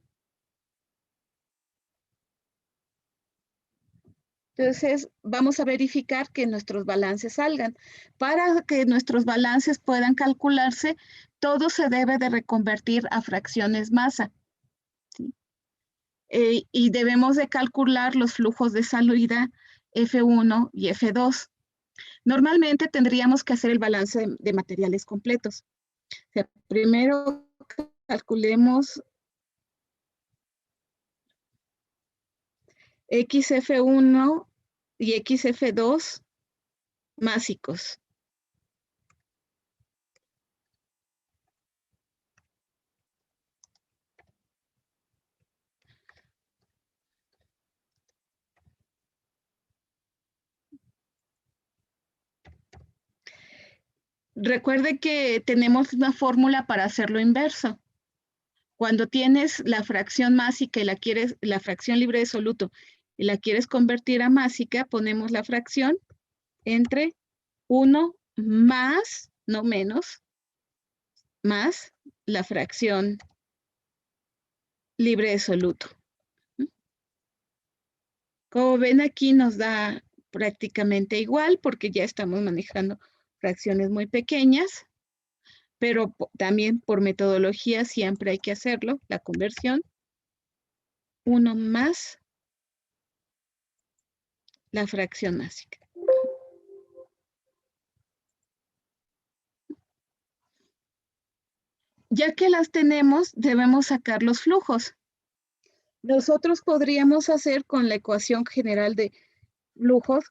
Entonces, vamos a verificar que nuestros balances salgan. Para que nuestros balances puedan calcularse, todo se debe de reconvertir a fracciones masa. ¿Sí? Y debemos de calcular los flujos de salida F1 y F2. Normalmente tendríamos que hacer el balance de materiales completos. O sea, primero calculemos XF1 y XF2 másicos. Recuerde que tenemos una fórmula para hacerlo inverso. Cuando tienes la fracción másica y la fracción libre de soluto y la quieres convertir a másica, ponemos la fracción entre 1 más, no menos, más la fracción libre de soluto. Como ven, aquí nos da prácticamente igual porque ya estamos manejando fracciones muy pequeñas, pero también por metodología siempre hay que hacerlo, la conversión. 1 más la fracción másica. Ya que las tenemos, debemos sacar los flujos. Nosotros podríamos hacer con la ecuación general de flujos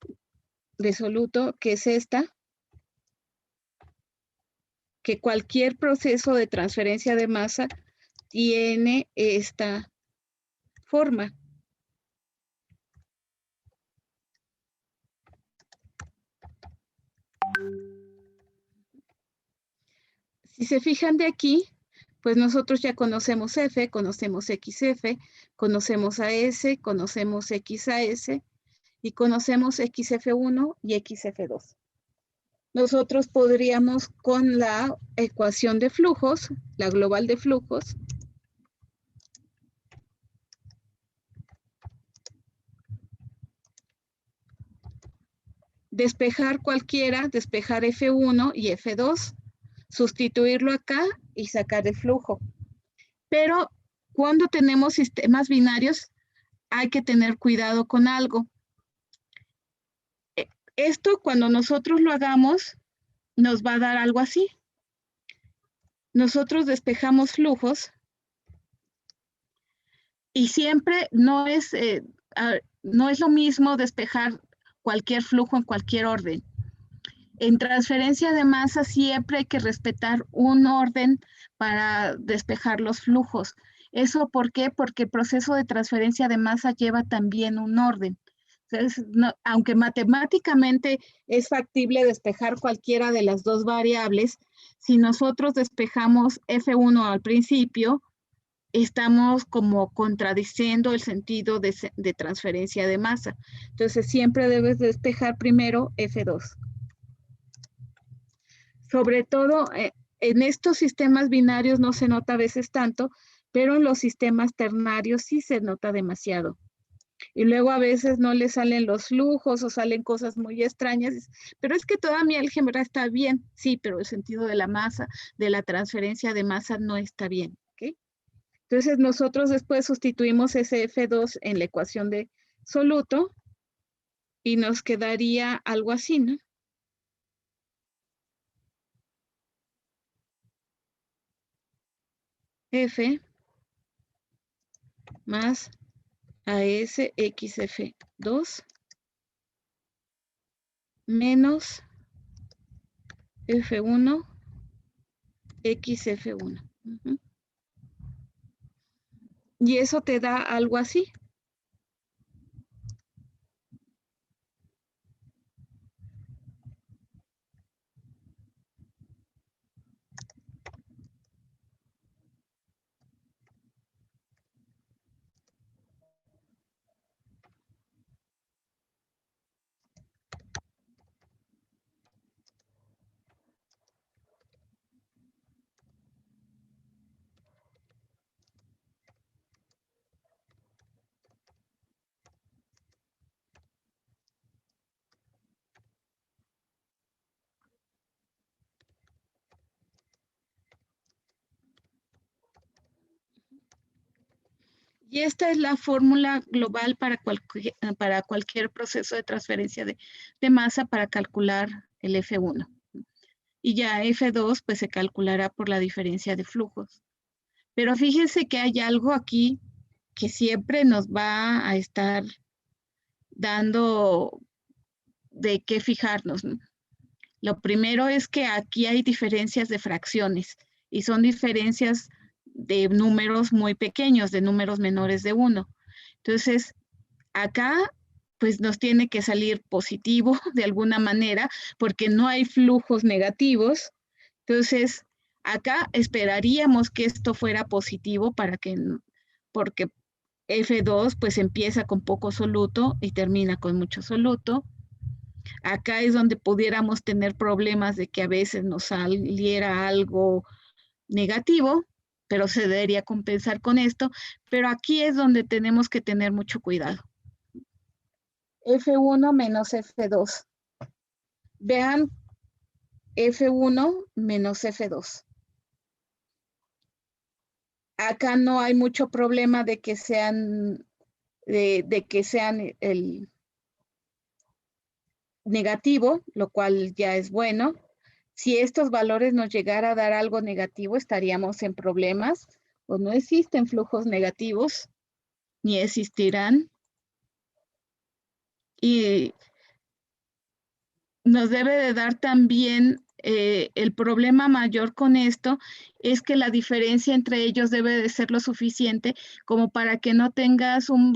de soluto, que es esta, que cualquier proceso de transferencia de masa tiene esta forma. Si se fijan de aquí, pues nosotros ya conocemos F, conocemos XF, conocemos AS, conocemos XAS y conocemos XF1 y XF2. Nosotros podríamos con la ecuación de flujos, la global de flujos, despejar cualquiera, despejar F1 y F2, sustituirlo acá y sacar el flujo. Pero cuando tenemos sistemas binarios, hay que tener cuidado con algo. Esto, cuando nosotros lo hagamos, nos va a dar algo así. Nosotros despejamos flujos y siempre no es lo mismo despejar cualquier flujo en cualquier orden. En transferencia de masa siempre hay que respetar un orden para despejar los flujos. ¿Eso por qué? Porque el proceso de transferencia de masa lleva también un orden. Entonces, aunque matemáticamente es factible despejar cualquiera de las dos variables, si nosotros despejamos F1 al principio, estamos como contradiciendo el sentido de transferencia de masa. Entonces, siempre debes despejar primero F2. Sobre todo, en estos sistemas binarios no se nota a veces tanto, pero en los sistemas ternarios sí se nota demasiado. Y luego a veces no le salen los flujos o salen cosas muy extrañas, pero es que toda mi álgebra está bien, sí, pero el sentido de la masa, de la transferencia de masa no está bien, ¿ok? Entonces nosotros después sustituimos ese F2 en la ecuación de soluto y nos quedaría algo así, ¿no? F más ASXF2 menos F1 XF1. Y eso te da algo así. Y esta es la fórmula global para cualquier proceso de transferencia de masa para calcular el F1. Y ya F2 pues se calculará por la diferencia de flujos. Pero fíjense que hay algo aquí que siempre nos va a estar dando de qué fijarnos, ¿no? Lo primero es que aquí hay diferencias de fracciones y son diferencias de números muy pequeños, de números menores de 1. Entonces, acá pues nos tiene que salir positivo de alguna manera porque no hay flujos negativos. Entonces, acá esperaríamos que esto fuera positivo porque F2 pues empieza con poco soluto y termina con mucho soluto. Acá es donde pudiéramos tener problemas de que a veces nos saliera algo negativo, pero se debería compensar con esto. Pero aquí es donde tenemos que tener mucho cuidado. F1 menos F2. Vean F1 menos F2. Acá no hay mucho problema de que sean el negativo, lo cual ya es bueno. Si estos valores nos llegara a dar algo negativo, estaríamos en problemas, o no existen flujos negativos, ni existirán. Y nos debe de dar también el problema mayor con esto es que la diferencia entre ellos debe de ser lo suficiente como para que no tengas un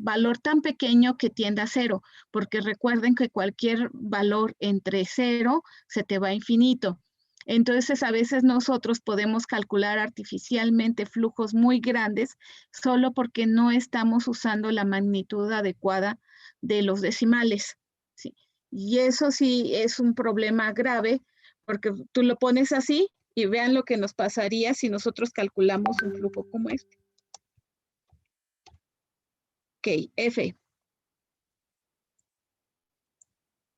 valor tan pequeño que tienda a 0, porque recuerden que cualquier valor entre 0 se te va a infinito. Entonces, a veces nosotros podemos calcular artificialmente flujos muy grandes solo porque no estamos usando la magnitud adecuada de los decimales, ¿sí? Y eso sí es un problema grave porque tú lo pones así y vean lo que nos pasaría si nosotros calculamos un flujo como este. Ok, F.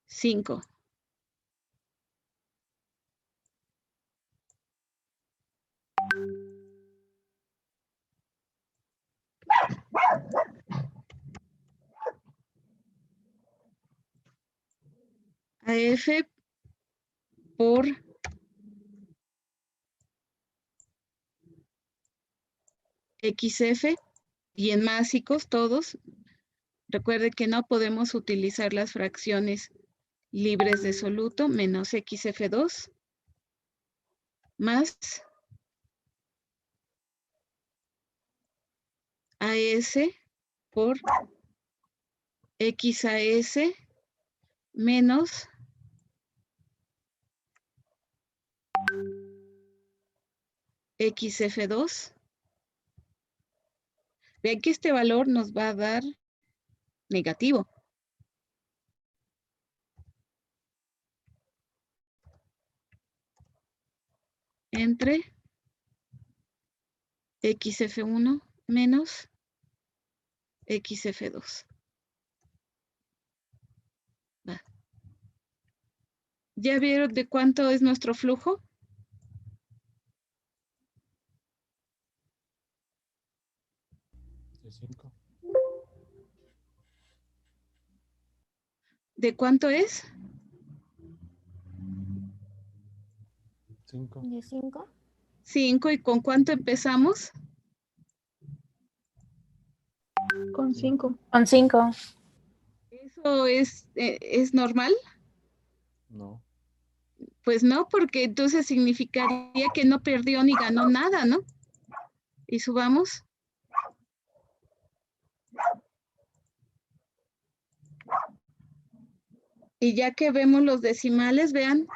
5. A F por XF y en másicos todos. Recuerde que no podemos utilizar las fracciones libres de soluto menos XF2 más AS por XAS menos XF2. Vean que este valor nos va a dar negativo. Entre XF1 menos XF2. Va. ¿Ya vieron de cuánto es nuestro flujo? De 5. ¿De cuánto es? 5. ¿De 5? 5. ¿Y con cuánto empezamos? Con 5. Con 5. ¿Eso es normal? No. Pues no, porque entonces significaría que no perdió ni ganó nada, ¿no? Y subamos. Y ya que vemos los decimales, vean,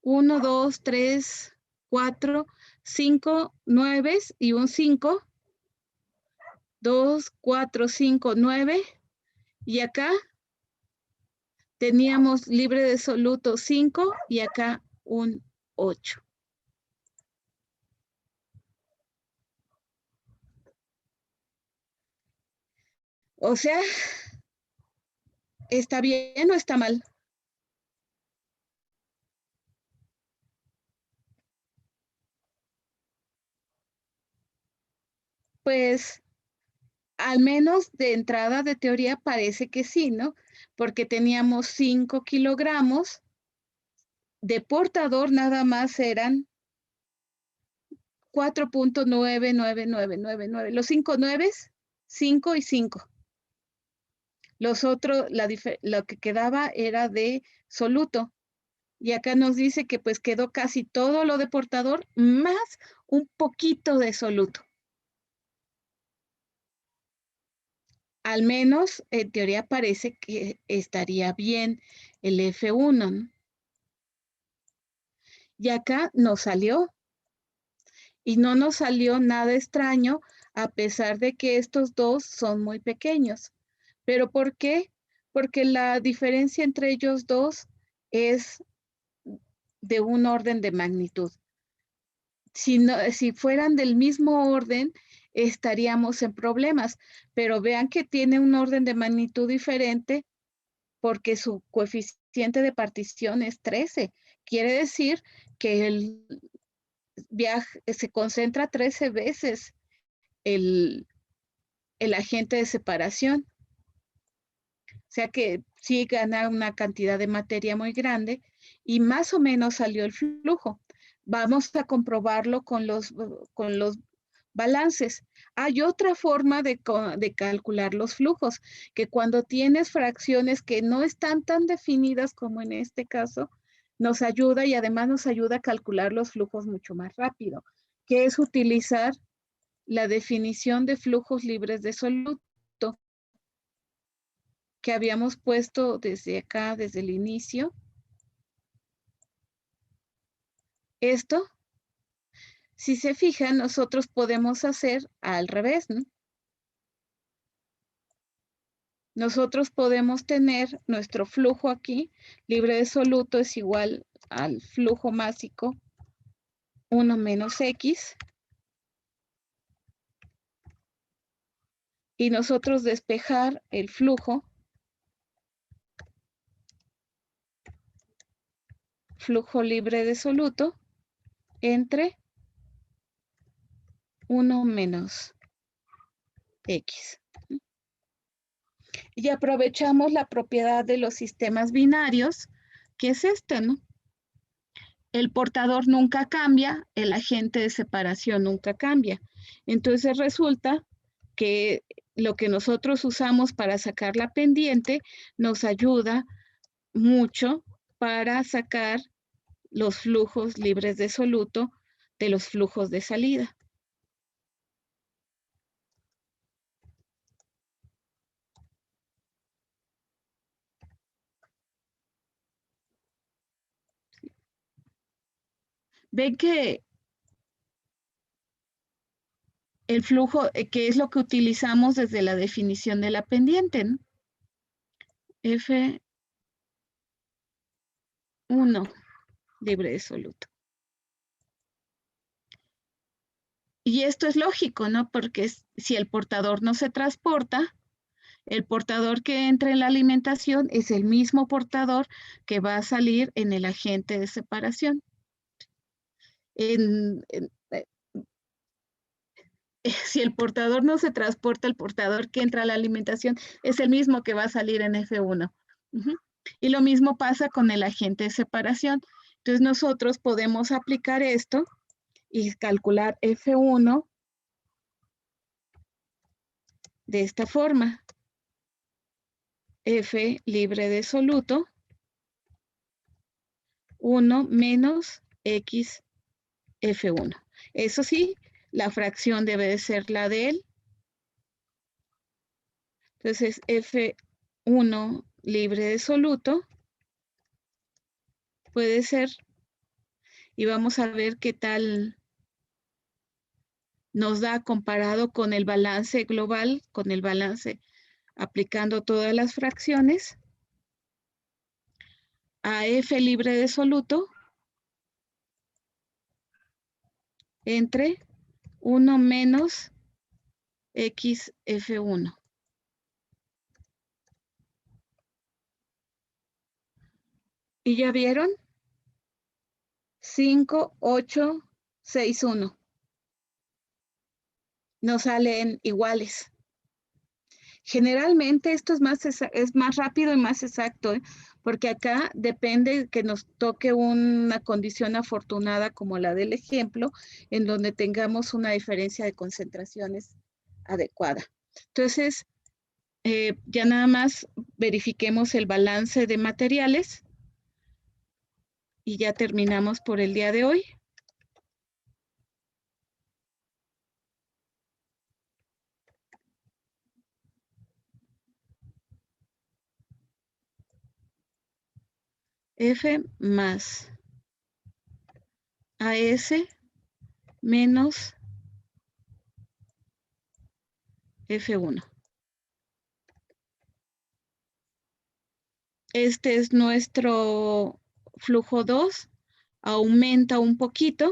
1, 2, 3, 4, 5, 9 y un 5. 2, 4, 5, 9. Y acá teníamos libre de soluto 5 y acá un 8. O sea, ¿está bien o está mal? pues al menos de entrada de teoría parece que sí, ¿no? Porque teníamos 5 kilogramos, de portador nada más eran 4.99999. Los 5 nueves, 5 y 5. Los otros, lo que quedaba era de soluto. Y acá nos dice que pues quedó casi todo lo de portador más un poquito de soluto. Al menos en teoría parece que estaría bien el F1, ¿no? Y acá nos salió. Y no nos salió nada extraño a pesar de que estos dos son muy pequeños. ¿Pero por qué? Porque la diferencia entre ellos dos es de un orden de magnitud. Si fueran del mismo orden, estaríamos en problemas, pero vean que tiene un orden de magnitud diferente porque su coeficiente de partición es 13. Quiere decir que el viaje se concentra 13 veces el agente de separación. O sea que sí gana una cantidad de materia muy grande y más o menos salió el flujo. Vamos a comprobarlo con los balances. Hay otra forma de calcular los flujos, que cuando tienes fracciones que no están tan definidas como en este caso, nos ayuda y además nos ayuda a calcular los flujos mucho más rápido, que es utilizar la definición de flujos libres de soluto que habíamos puesto desde acá, desde el inicio. Esto, si se fijan, nosotros podemos hacer al revés, ¿no? Nosotros podemos tener nuestro flujo aquí, libre de soluto es igual al flujo másico 1 menos X. Y nosotros despejar el flujo libre de soluto entre 1 menos X. Y aprovechamos la propiedad de los sistemas binarios, que es esta, ¿no? El portador nunca cambia, el agente de separación nunca cambia. Entonces resulta que lo que nosotros usamos para sacar la pendiente nos ayuda mucho para sacar los flujos libres de soluto de los flujos de salida. Ven que el flujo, que es lo que utilizamos desde la definición de la pendiente, ¿no? F1 libre de soluto. Y esto es lógico, ¿no? Porque si el portador no se transporta, el portador que entra en la alimentación es el mismo portador que va a salir en el agente de separación. Si el portador no se transporta, el portador que entra a la alimentación es el mismo que va a salir en F1. Y lo mismo pasa con el agente de separación. Entonces nosotros podemos aplicar esto y calcular F1 de esta forma. F libre de soluto 1 menos X F1. Eso sí, la fracción debe de ser la de él. Entonces, F1 libre de soluto puede ser, y vamos a ver qué tal nos da comparado con el balance global, con el balance aplicando todas las fracciones. A F libre de soluto entre 1 menos X F1. ¿Y ya vieron? 5, 8, 6, 1. nos salen iguales. Generalmente esto es más rápido y más exacto, ¿eh? Porque acá depende que nos toque una condición afortunada como la del ejemplo, en donde tengamos una diferencia de concentraciones adecuada. Entonces, ya nada más verifiquemos el balance de materiales y ya terminamos por el día de hoy. F más AS menos F1. Este es nuestro flujo 2. Aumenta un poquito.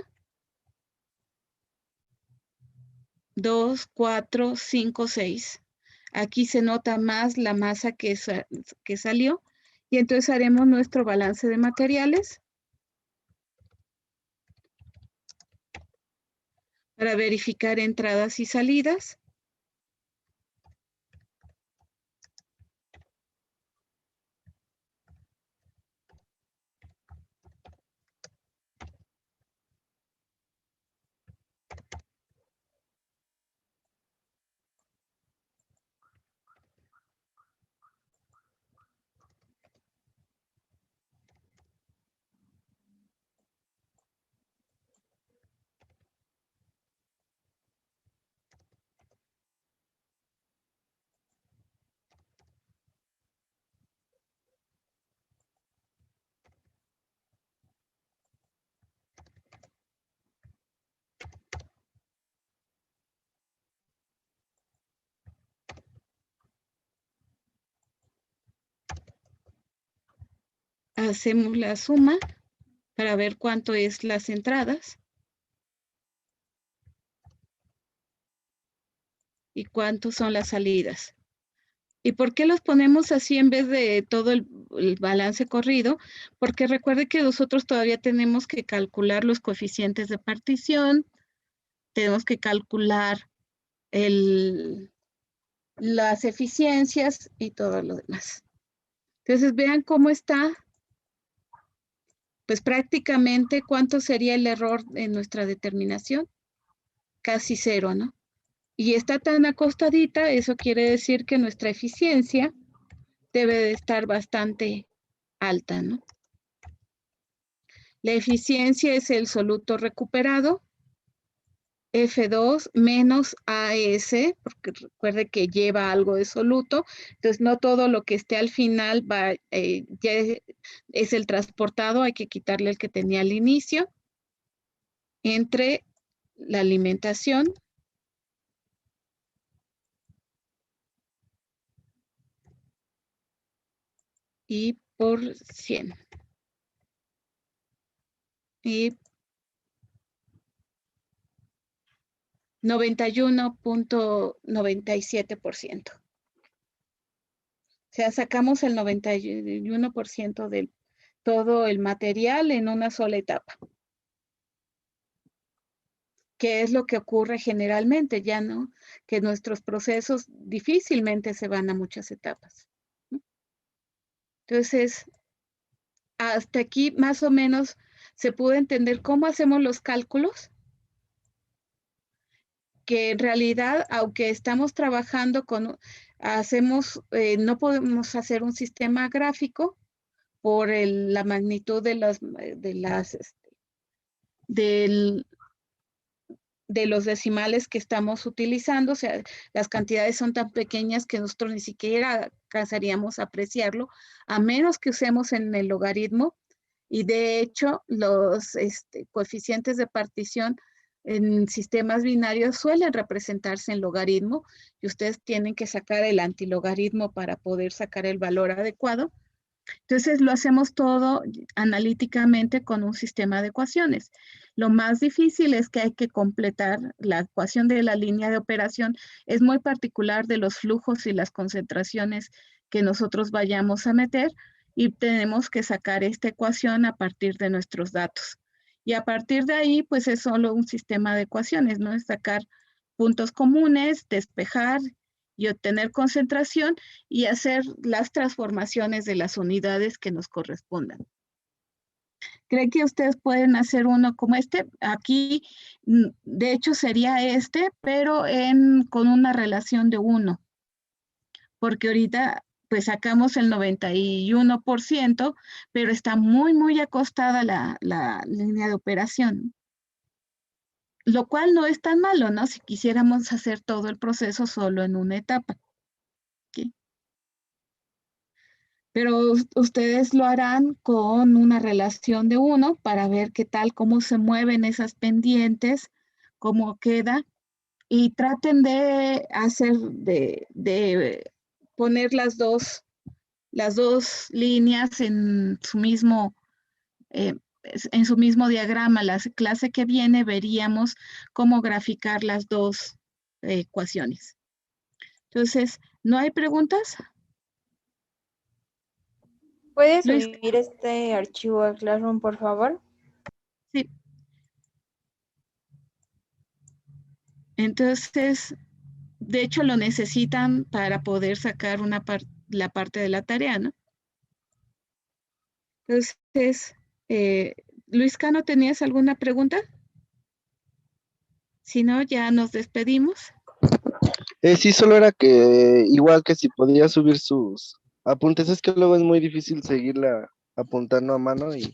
2, 4, 5, 6. Aquí se nota más la masa que salió. Y entonces haremos nuestro balance de materiales para verificar entradas y salidas. Hacemos la suma para ver cuánto es las entradas y cuánto son las salidas. ¿Y por qué los ponemos así en vez de todo el balance corrido? Porque recuerde que nosotros todavía tenemos que calcular los coeficientes de partición, tenemos que calcular las eficiencias y todo lo demás. Entonces vean cómo está, pues prácticamente cuánto sería el error en nuestra determinación. Casi cero, ¿no? Y está tan acostadita, eso quiere decir que nuestra eficiencia debe de estar bastante alta, ¿no? La eficiencia es el soluto recuperado, F2 menos AS, porque recuerde que lleva algo de soluto, entonces no todo lo que esté al final va, ya es el transportado, hay que quitarle el que tenía al inicio, entre la alimentación y por 100. Y 91.97%. O sea, sacamos el 91% de todo el material en una sola etapa. ¿Qué es lo que ocurre generalmente? Ya no, que nuestros procesos difícilmente se van a muchas etapas. Entonces, hasta aquí más o menos se pudo entender cómo hacemos los cálculos, que en realidad, aunque estamos trabajando con, no podemos hacer un sistema gráfico por la magnitud de los decimales que estamos utilizando, o sea, las cantidades son tan pequeñas que nosotros ni siquiera alcanzaríamos a apreciarlo, a menos que usemos en el logaritmo, y de hecho los coeficientes de partición en sistemas binarios suelen representarse en logaritmo, y ustedes tienen que sacar el antilogaritmo para poder sacar el valor adecuado. Entonces lo hacemos todo analíticamente con un sistema de ecuaciones. Lo más difícil es que hay que completar la ecuación de la línea de operación. Es muy particular de los flujos y las concentraciones que nosotros vayamos a meter, y tenemos que sacar esta ecuación a partir de nuestros datos. Y a partir de ahí, pues es solo un sistema de ecuaciones, ¿no? Es sacar puntos comunes, despejar y obtener concentración y hacer las transformaciones de las unidades que nos correspondan. ¿Creen que ustedes pueden hacer uno como este? Aquí, de hecho, sería este, pero con una relación de 1. Porque ahorita, pues sacamos el 91%, pero está muy, muy acostada la línea de operación. Lo cual no es tan malo, ¿no? Si quisiéramos hacer todo el proceso solo en una etapa. ¿Sí? Pero ustedes lo harán con una relación de 1 para ver qué tal, cómo se mueven esas pendientes, cómo queda, y traten de hacer, de poner las dos líneas en su mismo diagrama. La clase que viene veríamos cómo graficar las dos ecuaciones. Entonces, ¿no hay preguntas? ¿Puedes Luis. subir este archivo a Classroom, por favor? Sí. Entonces, de hecho, lo necesitan para poder sacar la parte de la tarea, ¿no? Entonces, Luis Cano, ¿tenías alguna pregunta? Si no, ya nos despedimos. Sí, solo era que igual que si podía subir sus apuntes, es que luego es muy difícil seguirla apuntando a mano y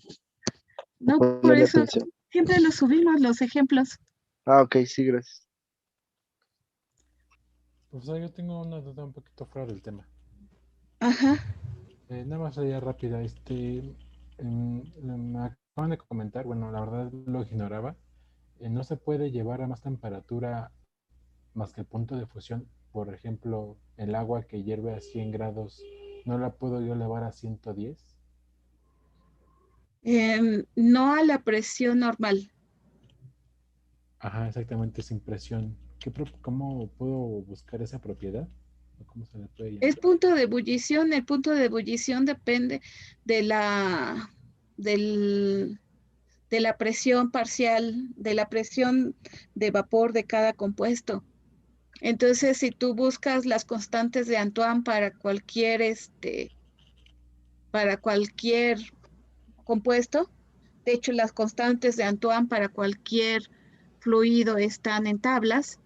No, por ponerle eso atención. siempre los subimos, los ejemplos. Ah, ok, sí, gracias. Profesor, yo tengo una duda un poquito fuera del tema. Ajá. Nada más sería rápida. Me acaban de comentar, bueno, la verdad lo ignoraba. No se puede llevar a más temperatura más que el punto de fusión. Por ejemplo, el agua que hierve a 100 grados, ¿no la puedo yo elevar a 110? No a la presión normal. Ajá, exactamente, sin presión. ¿Cómo puedo buscar esa propiedad? ¿O cómo se le puede llamar? Es punto de ebullición. El punto de ebullición depende de la presión parcial, de la presión de vapor de cada compuesto. Entonces, si tú buscas las constantes de Antoine para cualquier compuesto, de hecho, las constantes de Antoine para cualquier fluido están en tablas,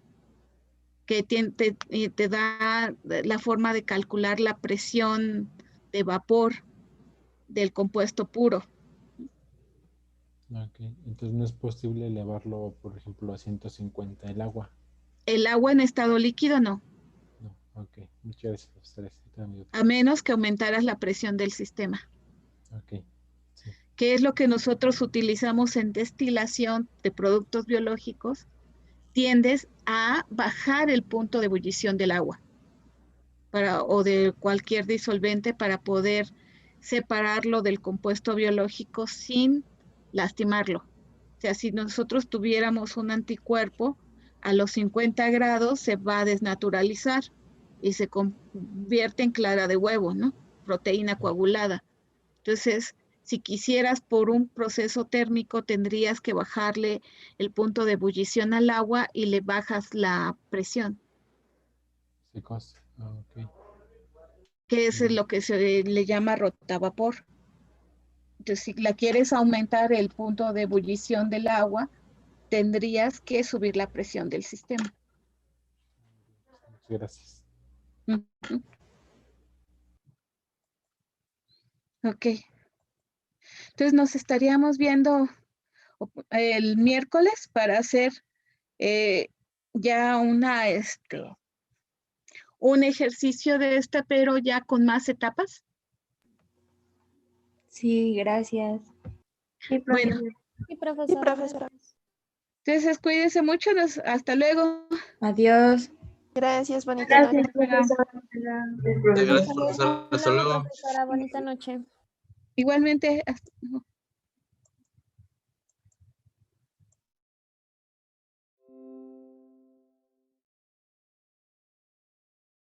que te da la forma de calcular la presión de vapor del compuesto puro. Ok, entonces no es posible elevarlo, por ejemplo, a 150 el agua. El agua en estado líquido no, No, ok, muchas gracias. a menos que aumentaras la presión del sistema. Ok, sí. ¿Qué es lo que nosotros utilizamos en destilación de productos biológicos? Tiendes a bajar el punto de ebullición del agua o de cualquier disolvente para poder separarlo del compuesto biológico sin lastimarlo. O sea, si nosotros tuviéramos un anticuerpo, a los 50 grados se va a desnaturalizar y se convierte en clara de huevo, ¿no? Proteína coagulada. Entonces, si quisieras por un proceso térmico, tendrías que bajarle el punto de ebullición al agua y le bajas la presión. Secos. Ok. Que es lo que se le llama rotavapor. Entonces, si la quieres aumentar el punto de ebullición del agua, tendrías que subir la presión del sistema. Muchas gracias. Ok. Entonces nos estaríamos viendo el miércoles para hacer ya un ejercicio de pero ya con más etapas. Sí, gracias. Sí, Bueno. Sí, profesora. Entonces cuídense mucho. Hasta luego. Adiós. Gracias, bonita noche. Gracias, Gracias, profesor. Hasta luego. Profesora, bonita noche. Igualmente. Hasta luego.